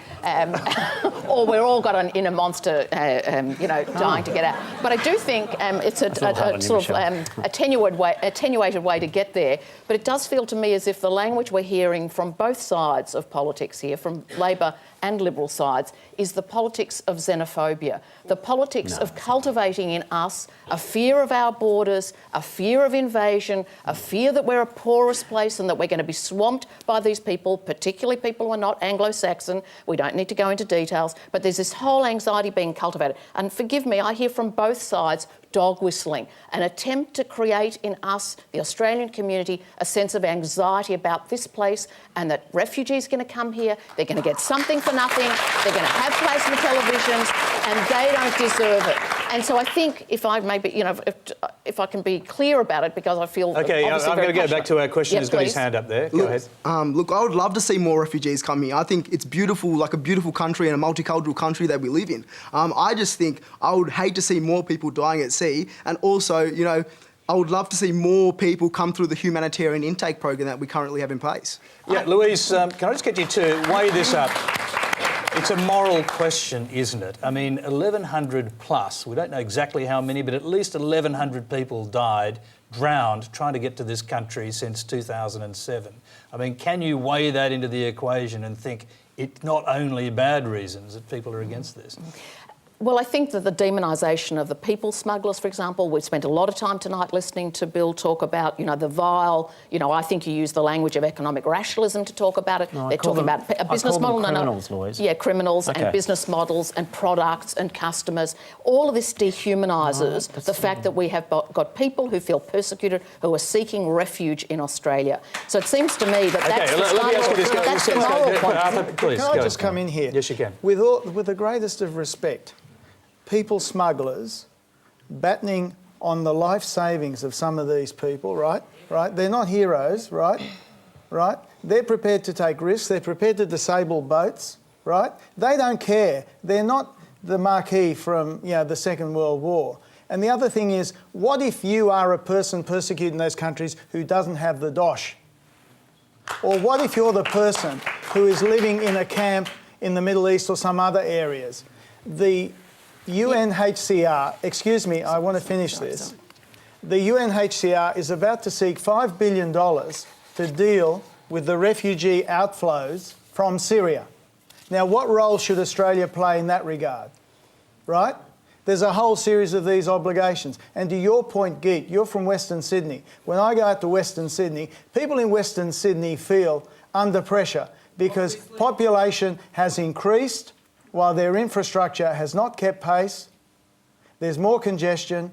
Speaker 6: Or we're all got an inner monster, dying to get out. But I do think it's a sort of attenuated way to get there. But it does feel to me as if the language we're hearing from both sides of politics here, from Labor and Liberal sides, is the politics of xenophobia, the politics of cultivating in us a fear of our borders, a fear of invasion, a fear that we're a porous place and that we're going to be swamped by these people, particularly people who are not Anglo-Saxon. We don't need to go into details, but there's this whole anxiety being cultivated. And forgive me, I hear from both sides dog whistling, an attempt to create in us, the Australian community, a sense of anxiety about this place and that refugees are going to come here, they're going to get something for nothing, they're going to have plasma televisions and they don't deserve it. And so I think if I can be clear about it, because I feel...
Speaker 1: OK, I'm going to go back to our question who's got his hand up there. Go ahead.
Speaker 12: Look, I would love to see more refugees come here. I think it's beautiful, like a beautiful country and a multicultural country that we live in. I just think I would hate to see more people dying at sea, and also, you know, I would love to see more people come through the humanitarian intake program that we currently have in place.
Speaker 1: Yeah, Louise, can I just get you to weigh this up? It's a moral question, isn't it? I mean, 1,100 plus, we don't know exactly how many, but at least 1,100 people died, drowned, trying to get to this country since 2007. I mean, can you weigh that into the equation and think it's not only bad reasons that people are against this?
Speaker 6: Well, I think that the demonisation of the people smugglers, for example, we spent a lot of time tonight listening to Bill talk about, you know, the vile, you know, I think you use the language of economic rationalism to talk about it.
Speaker 4: No,
Speaker 6: they're talking about a business model.
Speaker 4: Criminals, Louise.
Speaker 6: Yeah, criminals and business models and products and customers. All of this dehumanises the fact that we have got people who feel persecuted, who are seeking refuge in Australia. So it seems to me that that's the moral point.
Speaker 5: Can I just come in here?
Speaker 1: Yes, you can.
Speaker 5: With the greatest of respect, people smugglers battening on the life savings of some of these people, right? They're not heroes, right? They're prepared to take risks. They're prepared to disable boats, right? They don't care. They're not the Marquis from, you know, the Second World War. And the other thing is, what if you are a person persecuted in those countries who doesn't have the dosh? Or what if you're the person who is living in a camp in the Middle East or some other areas? The UNHCR, excuse me, I want to finish this. The UNHCR is about to seek $5 billion to deal with the refugee outflows from Syria. Now, what role should Australia play in that regard? Right? There's a whole series of these obligations. And to your point, Geet, you're from Western Sydney. When I go out to Western Sydney, people in Western Sydney feel under pressure because population has increased while their infrastructure has not kept pace. There's more congestion,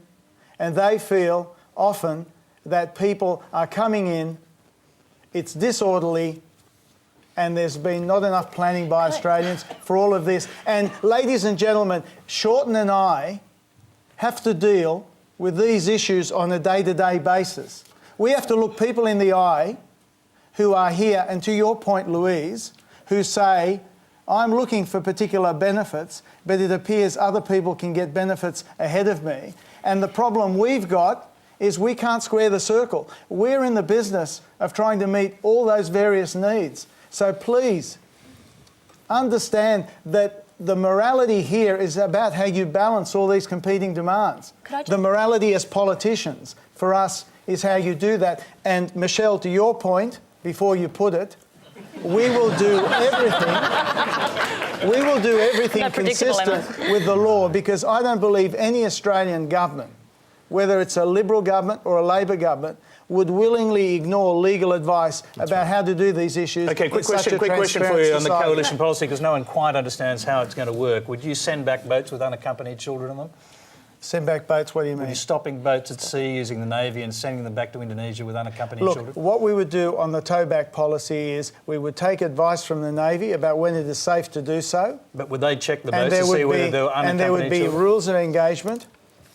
Speaker 5: and they feel often that people are coming in, it's disorderly, and there's been not enough planning by Australians for all of this. And ladies and gentlemen, Shorten and I have to deal with these issues on a day-to-day basis. We have to look people in the eye who are here, and to your point, Louise, who say, I'm looking for particular benefits, but it appears other people can get benefits ahead of me. And the problem we've got is we can't square the circle. We're in the business of trying to meet all those various needs. So please understand that the morality here is about how you balance all these competing demands. The morality as politicians for us is how you do that. And Michelle, to your point, before you put it, we will do everything. We will do everything consistent with the law, because I don't believe any Australian government, whether it's a Liberal government or a Labor government, would willingly ignore legal advice about how to do these issues.
Speaker 1: Okay, quick question for you on the coalition policy, because no one quite understands how it's going to work. Would you send back boats with unaccompanied children on them?
Speaker 5: Send back boats, what do you mean?
Speaker 1: Would you stopping boats at sea using the Navy and sending them back to Indonesia with unaccompanied children?
Speaker 5: Look, what we would do on the towback policy is we would take advice from the Navy about when it is safe to do so.
Speaker 1: But would they check the boats to see whether there were unaccompanied children?
Speaker 5: And there would be rules of engagement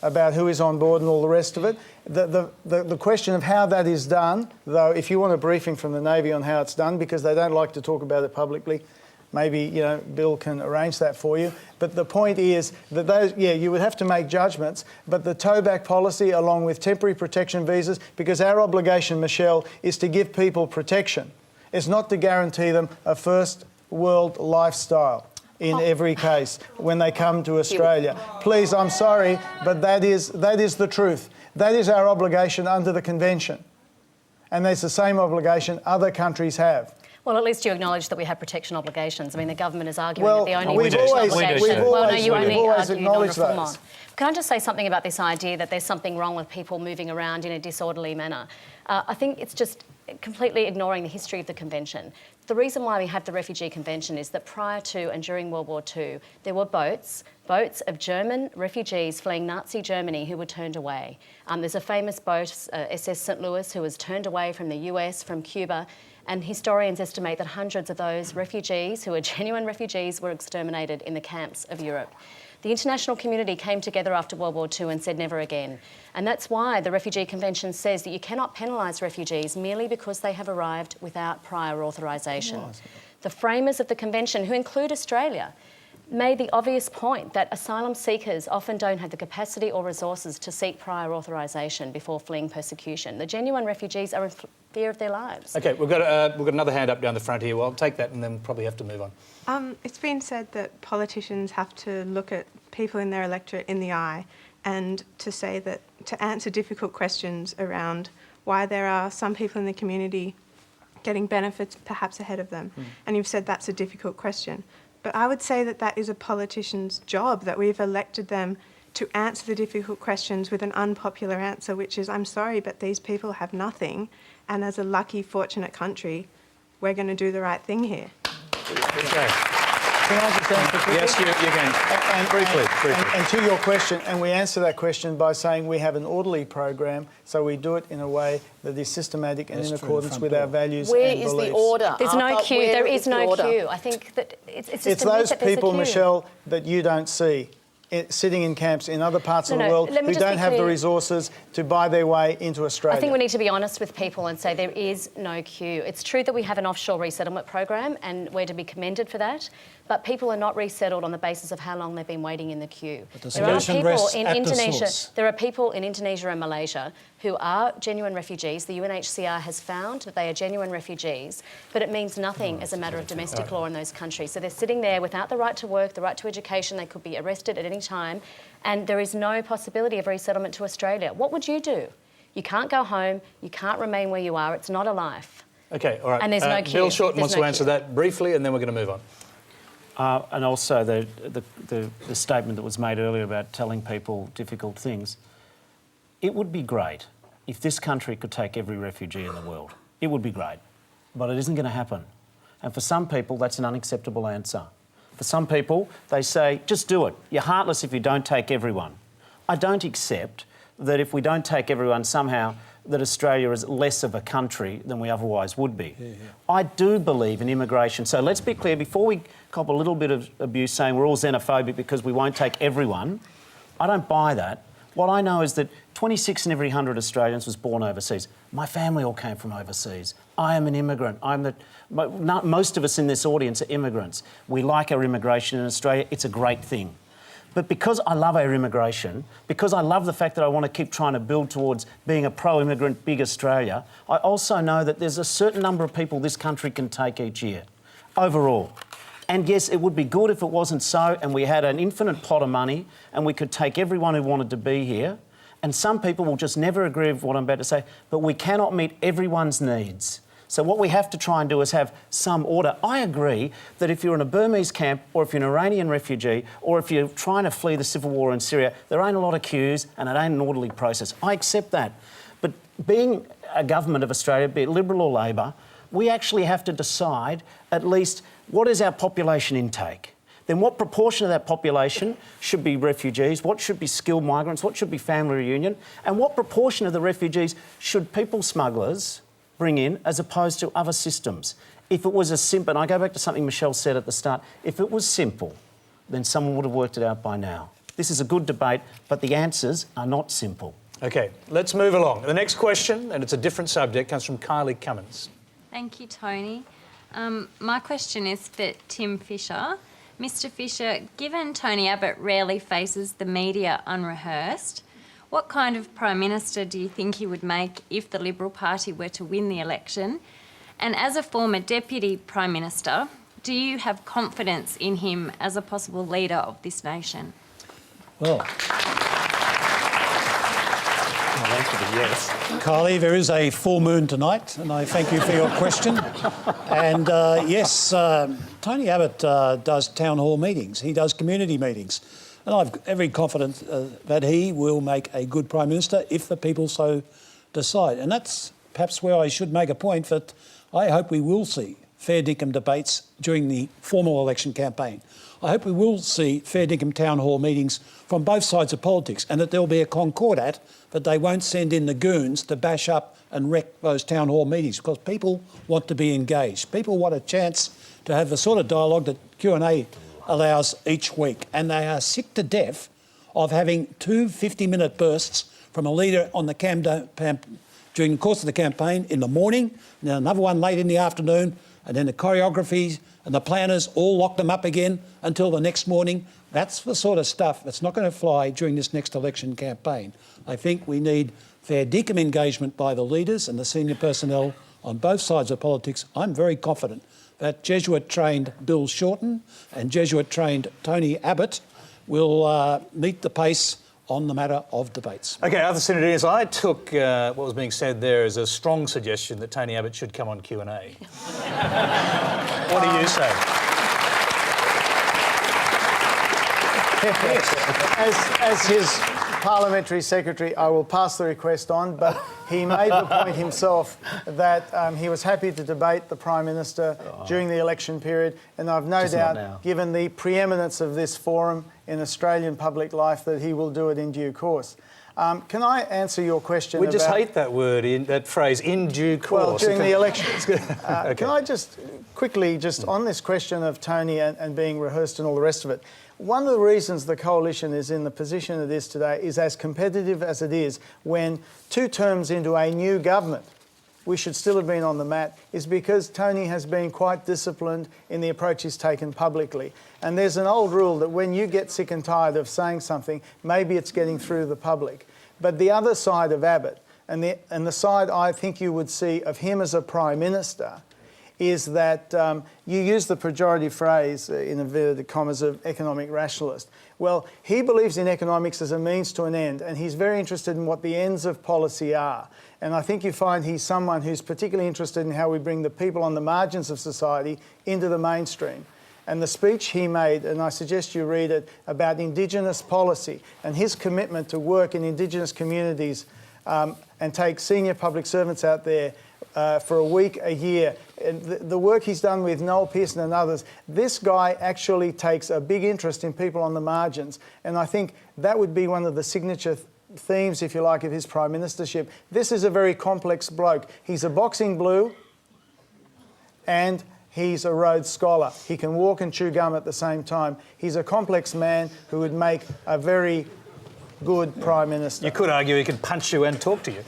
Speaker 5: about who is on board and all the rest of it. The question of how that is done, though, if you want a briefing from the Navy on how it's done, because they don't like to talk about it publicly, maybe, you know, Bill can arrange that for you. But the point is that those, you would have to make judgments, but the towback policy along with temporary protection visas, because our obligation, Michelle, is to give people protection. It's not to guarantee them a first world lifestyle in every case when they come to Australia. Please, I'm sorry, but that is the truth. That is our obligation under the Convention. And that's the same obligation other countries have.
Speaker 3: Well, at least you acknowledge that we have protection obligations. I mean, the government is arguing that the only
Speaker 5: we've always
Speaker 3: acknowledged
Speaker 5: those.
Speaker 3: Can I just say something about this idea that there's something wrong with people moving around in a disorderly manner? I think it's just completely ignoring the history of the Convention. The reason why we have the Refugee Convention is that prior to and during World War II, there were boats of German refugees fleeing Nazi Germany who were turned away. There's a famous boat, SS St. Louis, who was turned away from the US, from Cuba, and historians estimate that hundreds of those refugees, who are genuine refugees, were exterminated in the camps of Europe. The international community came together after World War II and said never again. And that's why the Refugee Convention says that you cannot penalise refugees merely because they have arrived without prior authorisation. The framers of the Convention, who include Australia, made the obvious point that asylum seekers often don't have the capacity or resources to seek prior authorisation before fleeing persecution. The genuine refugees are in fear of their lives.
Speaker 1: Okay, we've got another hand up down the front here. Well, I'll take that and then we'll probably have to move on.
Speaker 13: It's been said that politicians have to look at people in their electorate in the eye and to say that, to answer difficult questions around why there are some people in the community getting benefits perhaps ahead of them. And you've said that's a difficult question. But I would say that that is a politician's job, that we've elected them to answer the difficult questions with an unpopular answer, which is, I'm sorry, but these people have nothing. And as a lucky, fortunate country, we're going to do the right thing here.
Speaker 1: Okay.
Speaker 5: Can I just answer quickly?
Speaker 1: Yes, you can. And briefly.
Speaker 5: And to your question, and we answer that question by saying we have an orderly program, so we do it in a way that is systematic and in accordance with our values and beliefs.
Speaker 6: Where is the order?
Speaker 3: There's no queue. There is no queue. I think that it's just
Speaker 5: those people, Michelle, that you don't see. sitting in camps in other parts of the
Speaker 3: No,
Speaker 5: world
Speaker 3: let me
Speaker 5: who
Speaker 3: just be
Speaker 5: don't have the
Speaker 3: clear.
Speaker 5: resources to buy their way into Australia.
Speaker 3: I think we need to be honest with people and say there is no queue. It's true that we have an offshore resettlement program and we're to be commended for that, but people are not resettled on the basis of how long they've been waiting in the queue.
Speaker 7: the
Speaker 3: There are
Speaker 7: solution
Speaker 3: people
Speaker 7: rests
Speaker 3: in
Speaker 7: at the
Speaker 3: Indonesia.
Speaker 7: source.
Speaker 3: There are people in Indonesia and Malaysia who are genuine refugees. The UNHCR has found that they are genuine refugees, but it means nothing as a matter of domestic law in those countries. So they're sitting there without the right to work, the right to education. They could be arrested at any time, and there is no possibility of resettlement to Australia. What would you do? You can't go home. You can't remain where you are. It's not a life.
Speaker 1: Okay, all right.
Speaker 3: And there's no queue.
Speaker 1: Bill Shorten
Speaker 3: There's
Speaker 1: wants
Speaker 3: no
Speaker 1: to answer
Speaker 3: queue.
Speaker 1: that briefly, and then we're going to move on.
Speaker 4: And also the statement that was made earlier about telling people difficult things. It would be great if this country could take every refugee in the world. It would be great. But it isn't going to happen. And for some people, that's an unacceptable answer. For some people, they say, just do it. You're heartless if you don't take everyone. I don't accept that if we don't take everyone, somehow that Australia is less of a country than we otherwise would be. I do believe in immigration. So let's be clear, before we cop a little bit of abuse saying we're all xenophobic because we won't take everyone, I don't buy that. What I know is that 26 in every 100 Australians was born overseas. My family all came from overseas. I am an immigrant. Most of us in this audience are immigrants. We like our immigration in Australia. It's a great thing. But because I love our immigration, because I love the fact that I want to keep trying to build towards being a pro-immigrant, big Australia, I also know that there's a certain number of people this country can take each year, overall. And yes, it would be good if it wasn't so and we had an infinite pot of money and we could take everyone who wanted to be here. And some people will just never agree with what I'm about to say, but we cannot meet everyone's needs. So what we have to try and do is have some order. I agree that if you're in a Burmese camp or if you're an Iranian refugee or if you're trying to flee the civil war in Syria, there ain't a lot of queues and it ain't an orderly process. I accept that. But being a government of Australia, be it Liberal or Labor, we actually have to decide at least what is our population intake. Then what proportion of that population should be refugees, what should be skilled migrants, what should be family reunion, and what proportion of the refugees should people smugglers bring in as opposed to other systems. If it was as simple, and I go back to something Michelle said at the start, if it was simple, then someone would have worked it out by now. This is a good debate, but the answers are not simple.
Speaker 1: Okay, let's move along. The next question, and it's a different subject, comes from Kylie Cummins.
Speaker 14: Thank you, Tony. My question is for Tim Fischer. Mr. Fischer, given Tony Abbott rarely faces the media unrehearsed, what kind of Prime Minister do you think he would make if the Liberal Party were to win the election? And as a former Deputy Prime Minister, do you have confidence in him as a possible leader of this nation?
Speaker 7: Well,
Speaker 4: Yes.
Speaker 7: Kylie, there is a full moon tonight, and I thank you for your question. And yes, Tony Abbott does town hall meetings. He does community meetings. And I've every confidence that he will make a good Prime Minister if the people so decide. And that's perhaps where I should make a point that I hope we will see fair dinkum debates during the formal election campaign. I hope we will see fair dinkum town hall meetings from both sides of politics and that there'll be a concordat that they won't send in the goons to bash up and wreck those town hall meetings because people want to be engaged. People want a chance to have the sort of dialogue that Q&A allows each week, and they are sick to death of having two 50-minute bursts from a leader on the during the course of the campaign in the morning, and then another one late in the afternoon, and then the choreographies and the planners all lock them up again until the next morning. That's the sort of stuff that's not going to fly during this next election campaign. I think we need fair dinkum engagement by the leaders and the senior personnel on both sides of politics. I'm very confident that Jesuit-trained Bill Shorten and Jesuit-trained Tony Abbott will meet the pace on the matter of debates.
Speaker 1: Okay, other Sinodinos, I took what was being said there as a strong suggestion that Tony Abbott should come on Q&A. What do you say?
Speaker 5: As his parliamentary secretary, I will pass the request on, but he made the point himself that he was happy to debate the Prime Minister during the election period, and I've no doubt, given the preeminence of this forum in Australian public life, that he will do it in due course. Can I answer your question?
Speaker 1: We just hate that word, that phrase, in due course.
Speaker 5: Well, during the elections. Okay. Can I just quickly, on this question of Tony and being rehearsed and all the rest of it, one of the reasons the coalition is in the position it is today is as competitive as it is when 2 terms into a new government, we should still have been on the mat, is because Tony has been quite disciplined in the approach he's taken publicly. And there's an old rule that when you get sick and tired of saying something, maybe it's getting through to the public. But the other side of Abbott, and the side I think you would see of him as a Prime Minister, is that you use the pejorative phrase, in inverted commas, of economic rationalist. Well, he believes in economics as a means to an end, and he's very interested in what the ends of policy are. And I think you find he's someone who's particularly interested in how we bring the people on the margins of society into the mainstream. And the speech he made, and I suggest you read it, about Indigenous policy and his commitment to work in Indigenous communities and take senior public servants out there for a week, a year. And the work he's done with Noel Pearson and others, this guy actually takes a big interest in people on the margins. And I think that would be one of the signature themes, if you like, of his prime ministership. This is a very complex bloke. He's a boxing blue and he's a Rhodes Scholar. He can walk and chew gum at the same time. He's a complex man who would make a very good Prime Minister.
Speaker 1: You could argue he could punch you and talk to you.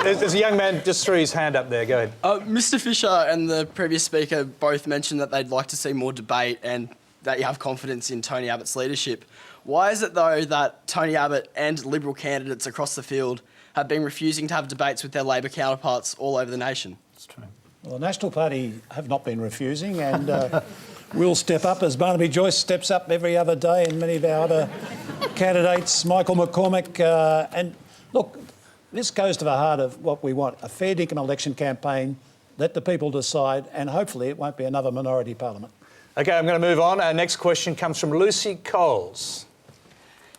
Speaker 1: There's a young man just threw his hand up there. Go ahead.
Speaker 15: Mr Fischer and the previous speaker both mentioned that they'd like to see more debate and that you have confidence in Tony Abbott's leadership. Why is it, though, that Tony Abbott and Liberal candidates across the field have been refusing to have debates with their Labor counterparts all over the nation?
Speaker 4: It's true.
Speaker 7: Well, the National Party have not been refusing, and we'll step up as Barnaby Joyce steps up every other day, and many of our other candidates, Michael McCormick. And look, this goes to the heart of what we want, a fair dinkum election campaign, let the people decide, and hopefully it won't be another minority parliament.
Speaker 1: OK, I'm going to move on. Our next question comes from Lucy Coles.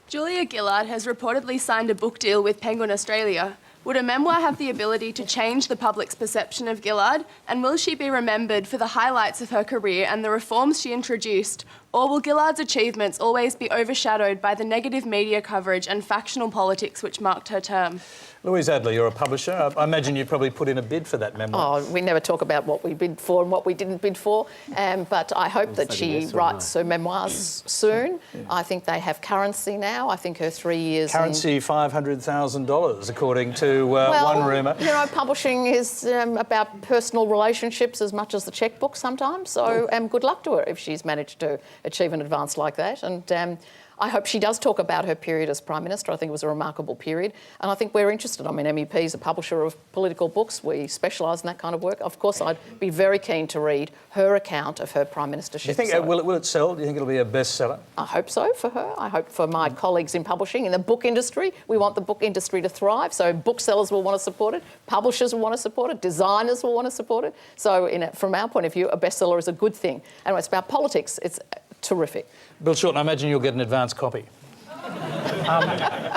Speaker 11: Julia Gillard has reportedly signed a book deal with Penguin Australia. Would a memoir have the ability to change the public's perception of Gillard? And will she be remembered for the highlights of her career and the reforms she introduced? Or will Gillard's achievements always be overshadowed by the negative media coverage and factional politics which marked her term?
Speaker 1: Louise Adler, you're a publisher. I imagine you probably put in a bid for that memoir.
Speaker 6: Oh, we never talk about what we bid for and what we didn't bid for, but I hope that she writes her memoirs soon. I think they have currency now. I think her 3 years...
Speaker 1: Currency $500,000, according to one rumour.
Speaker 6: You know, publishing is about personal relationships as much as the chequebook sometimes, so good luck to her if she's managed to achieve an advance like that. And I hope she does talk about her period as Prime Minister. I think it was a remarkable period. And I think we're interested. I mean, MEP is a publisher of political books. We specialise in that kind of work. Of course, I'd be very keen to read her account of her Prime Ministership.
Speaker 1: Do you think, will it sell? Do you think it'll be a bestseller?
Speaker 6: I hope so for her. I hope for my colleagues in publishing. In the book industry, we want the book industry to thrive. So booksellers will want to support it. Publishers will want to support it. Designers will want to support it. So from our point of view, a bestseller is a good thing. And when it's about politics, it's terrific.
Speaker 1: Bill Shorten, I imagine you'll get an advance copy.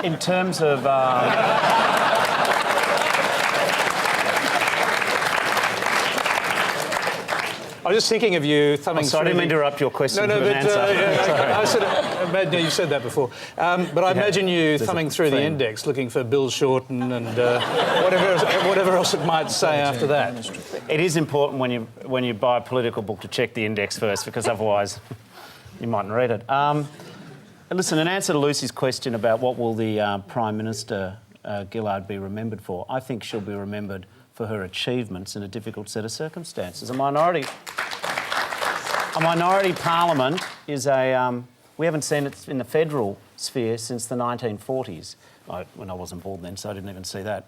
Speaker 4: In terms of...
Speaker 1: I was just thinking of you thumbing through...
Speaker 4: I didn't mean to interrupt your question.
Speaker 1: No, but you said that before. But I imagine you thumbing through the index, looking for Bill Shorten and whatever else it might say after that.
Speaker 4: It is important when you buy a political book to check the index first, because otherwise you mightn't read it. Listen, in answer to Lucy's question about what will the Prime Minister Gillard be remembered for, I think she'll be remembered for her achievements in a difficult set of circumstances. A minority parliament is we haven't seen it in the federal sphere since the 1940s. When I wasn't born then, so I didn't even see that.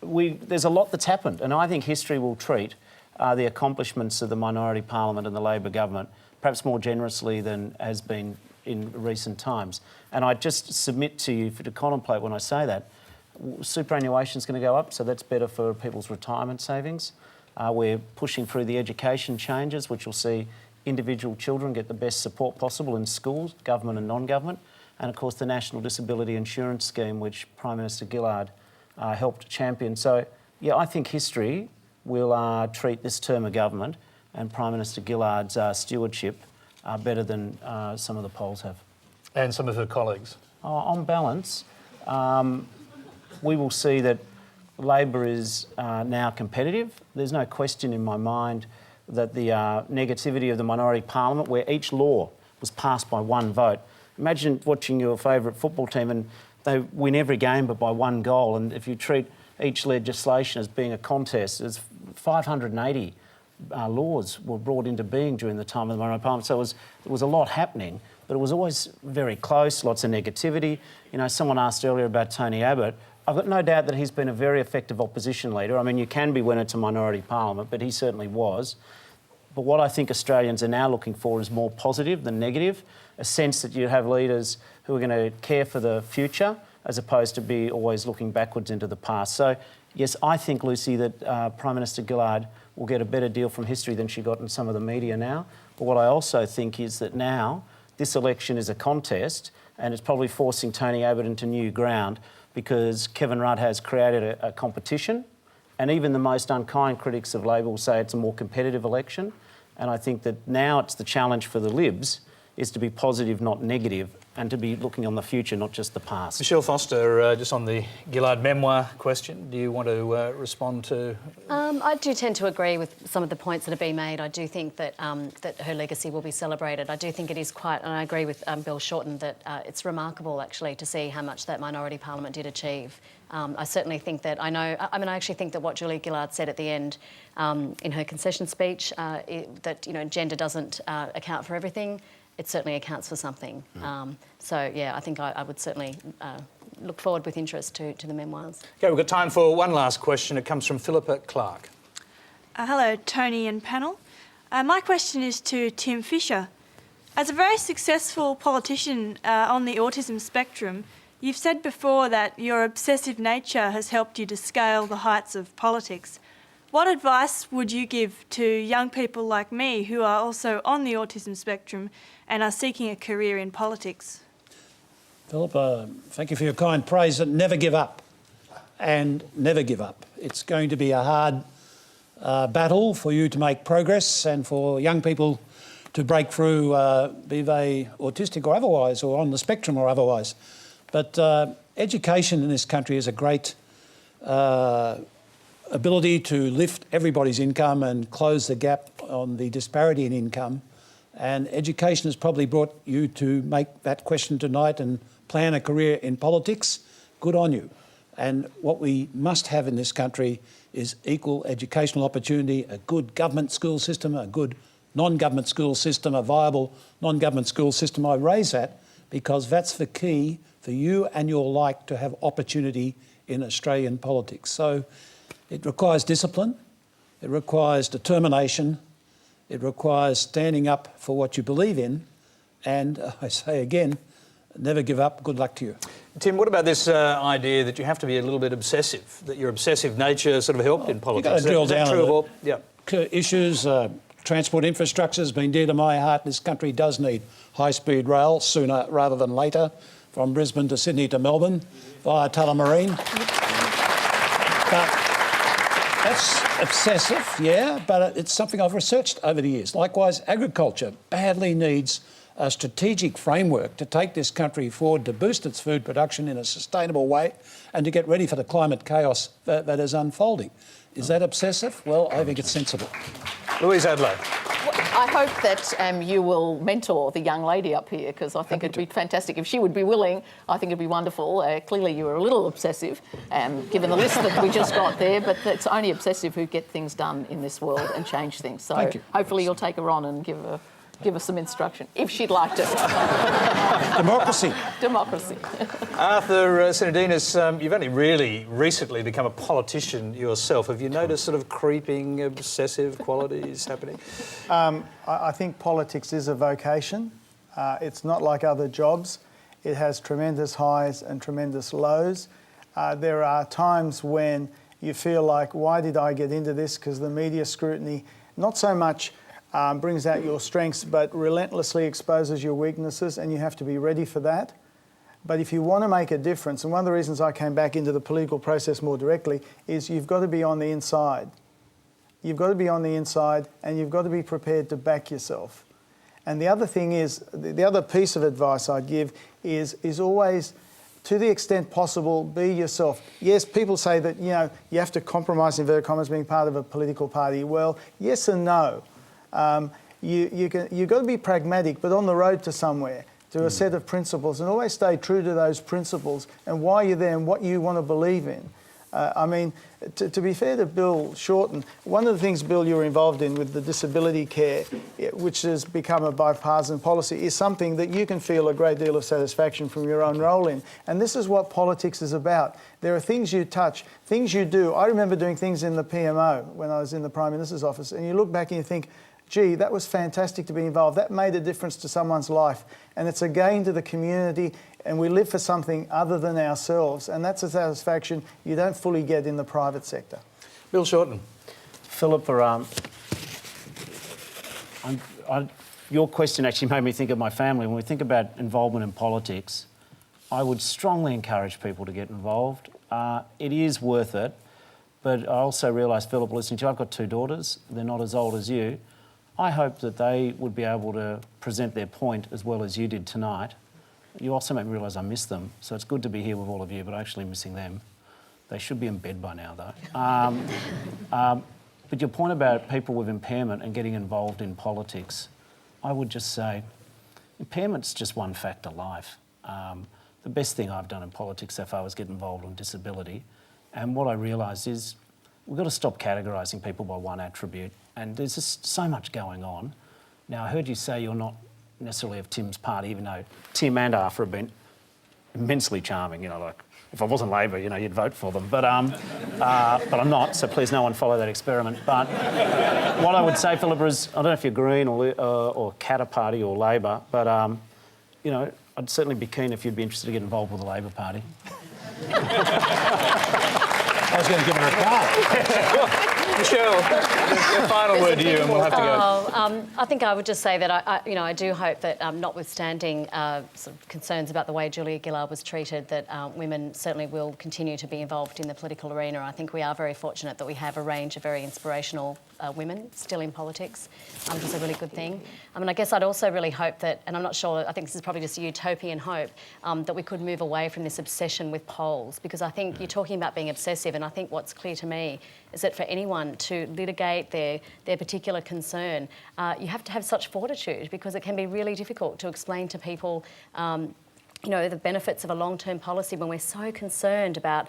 Speaker 4: There's a lot that's happened, and I think history will treat the accomplishments of the minority parliament and the Labor government perhaps more generously than has been in recent times. And I just submit to you to contemplate when I say that, superannuation is going to go up, so that's better for people's retirement savings. We're pushing through the education changes, which will see individual children get the best support possible in schools, government and non-government. And of course the National Disability Insurance Scheme, which Prime Minister Gillard helped champion. So, yeah, I think history will treat this term of government and Prime Minister Gillard's stewardship better than some of the polls have.
Speaker 1: And some of her colleagues.
Speaker 4: On balance, we will see that Labor is now competitive. There's no question in my mind that the negativity of the minority parliament, where each law was passed by one vote. Imagine watching your favourite football team and they win every game but by one goal, and if you treat each legislation as being a contest, there's 580 laws were brought into being during the time of the minority parliament. So there was a lot happening, but it was always very close, lots of negativity. You know, someone asked earlier about Tony Abbott. I've got no doubt that he's been a very effective opposition leader. I mean, you can be when it's a minority parliament, but he certainly was. But what I think Australians are now looking for is more positive than negative, a sense that you have leaders who are going to care for the future as opposed to be always looking backwards into the past. So, yes, I think, Lucy, that Prime Minister Gillard will get a better deal from history than she got in some of the media now. But what I also think is that now this election is a contest and it's probably forcing Tony Abbott into new ground, because Kevin Rudd has created a competition, and even the most unkind critics of Labor will say it's a more competitive election. And I think that now it's the challenge for the Libs is to be positive, not negative, and to be looking on the future, not just the past.
Speaker 1: Michelle Foster, just on the Gillard memoir question, do you want to respond to?
Speaker 3: I do tend to agree with some of the points that are being made. I do think that that her legacy will be celebrated. I do think it is quite, and I agree with Bill Shorten, that it's remarkable actually to see how much that minority parliament did achieve. I certainly think that I actually think that what Julia Gillard said at the end in her concession speech, that gender doesn't account for everything. It certainly accounts for something. So, yeah, I think I would certainly look forward with interest to the memoirs.
Speaker 1: OK, we've got time for one last question. It comes from Philippa Clark.
Speaker 16: Hello, Tony and panel. My question is to Tim Fischer. As a very successful politician on the autism spectrum, you've said before that your obsessive nature has helped you to scale the heights of politics. What advice would you give to young people like me who are also on the autism spectrum and are seeking a career in politics?
Speaker 7: Philippa, thank you for your kind praise. Never give up, and never give up. It's going to be a hard battle for you to make progress and for young people to break through, be they autistic or otherwise, or on the spectrum or otherwise. But education in this country is a great ability to lift everybody's income and close the gap on the disparity in income. And education has probably brought you to make that question tonight and plan a career in politics. Good on you. And what we must have in this country is equal educational opportunity, a good government school system, a good non-government school system, a viable non-government school system. I raise that because that's the key for you and your like to have opportunity in Australian politics. So it requires discipline, it requires determination, it requires standing up for what you believe in, and I say again, never give up. Good luck to you.
Speaker 1: Tim, what about this idea that you have to be a little bit obsessive, that your obsessive nature sort of helped in politics?
Speaker 7: You've got to drill down on
Speaker 1: yeah.
Speaker 7: Issues. Transport infrastructure has been dear to my heart. This country does need high-speed rail sooner rather than later, from Brisbane to Sydney to Melbourne via Tullamarine. But that's obsessive, yeah, but it's something I've researched over the years. Likewise, agriculture badly needs a strategic framework to take this country forward, to boost its food production in a sustainable way and to get ready for the climate chaos that is unfolding. Is that obsessive? Well, I think it's sensible.
Speaker 1: Louise Adler.
Speaker 6: I hope that you will mentor the young lady up here, because I think it'd be fantastic. If she would be willing, I think it'd be wonderful. Clearly you were a little obsessive, given the list that we just got there, but it's only obsessive who get things done in this world and change things. So hopefully you'll take her on and give her some instruction, if she'd like to.
Speaker 7: Democracy.
Speaker 6: Democracy.
Speaker 1: Arthur Sinodinos, you've only really recently become a politician yourself. Have you noticed sort of creeping obsessive qualities happening?
Speaker 5: I think politics is a vocation. It's not like other jobs. It has tremendous highs and tremendous lows. There are times when you feel like, why did I get into this? Because the media scrutiny, not so much brings out your strengths, but relentlessly exposes your weaknesses, and you have to be ready for that. But if you want to make a difference, and one of the reasons I came back into the political process more directly is you've got to be on the inside. You've got to be on the inside, and you've got to be prepared to back yourself. And the other thing is, the other piece of advice I'd give is always, to the extent possible, be yourself. Yes, people say that, you know, you have to compromise, inverted commas, being part of a political party. Well, yes and no. You've got to be pragmatic, but on the road to somewhere, to a set of principles, and always stay true to those principles and why you're there and what you want to believe in. I mean, to be fair to Bill Shorten, one of the things, Bill, you're involved in with the disability care, which has become a bipartisan policy, is something that you can feel a great deal of satisfaction from your own role in. And this is what politics is about. There are things you touch, things you do. I remember doing things in the PMO when I was in the Prime Minister's office, and you look back and you think, gee, that was fantastic to be involved. That made a difference to someone's life. And it's a gain to the community, and we live for something other than ourselves. And that's a satisfaction you don't fully get in the private sector.
Speaker 1: Bill Shorten.
Speaker 4: Philip, your question actually made me think of my family. When we think about involvement in politics, I would strongly encourage people to get involved. It is worth it, but I also realise, Philip, listening to you, I've got 2 daughters. They're not as old as you. I hope that they would be able to present their point as well as you did tonight. You also make me realise I miss them, so it's good to be here with all of you, but I'm actually missing them. They should be in bed by now, though. But your point about people with impairment and getting involved in politics, I would just say impairment's just one fact of life. The best thing I've done in politics so far was get involved on disability, and what I realised is we've got to stop categorising people by one attribute, and there's just so much going on. Now, I heard you say you're not necessarily of Tim's party, even though Tim and Arthur have been immensely charming, you know, like, if I wasn't Labor, you know, you'd vote for them. But I'm not, so please no one follow that experiment. But what I would say, Philippa, is I don't know if you're Green or Katter Party or Labor, but, you know, I'd certainly be keen if you'd be interested to get involved with the Labor Party.
Speaker 1: I was going to give her a card. Michelle, the final word to you, and we'll have to go.
Speaker 3: I think I would just say that I do hope that, notwithstanding sort of concerns about the way Julia Gillard was treated, that women certainly will continue to be involved in the political arena. I think we are very fortunate that we have a range of very inspirational women still in politics, which is a really good thing. I mean, I guess I'd also really hope that, and I'm not sure, I think this is probably just a utopian hope, that we could move away from this obsession with polls, because I think you're talking about being obsessive, and I think what's clear to me is that for anyone to litigate their particular concern, you have to have such fortitude, because it can be really difficult to explain to people, you know, the benefits of a long-term policy when we're so concerned about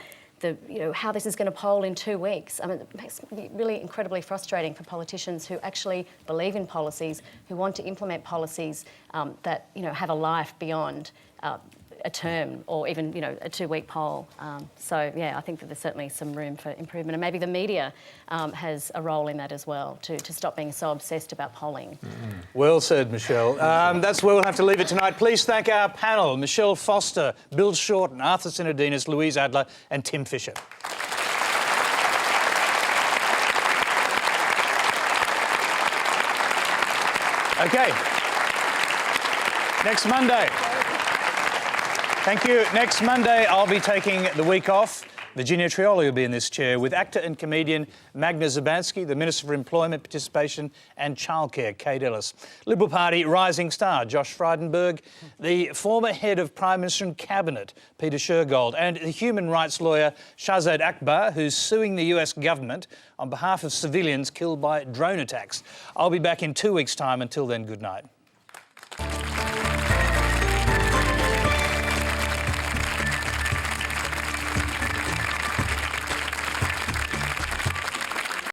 Speaker 3: how this is going to poll in 2 weeks. I mean, it makes it really incredibly frustrating for politicians who actually believe in policies, who want to implement policies that, you know, have a life beyond a term or even, you know, a 2-week poll. So, yeah, I think that there's certainly some room for improvement, and maybe the media has a role in that as well, to stop being so obsessed about polling.
Speaker 1: Well said, Michelle. That's where we'll have to leave it tonight. Please thank our panel, Michelle Foster, Bill Shorten, Arthur Sinodinos, Louise Adler and Tim Fischer. OK. Next Monday. Thank you. Next Monday, I'll be taking the week off. Virginia Trioli will be in this chair with actor and comedian Magda Zabansky, the Minister for Employment, Participation and Childcare, Kate Ellis, Liberal Party rising star Josh Frydenberg, the former head of Prime Minister and Cabinet, Peter Shergold, and the human rights lawyer Shahzad Akbar, who's suing the US government on behalf of civilians killed by drone attacks. I'll be back in 2 weeks' time. Until then, good night.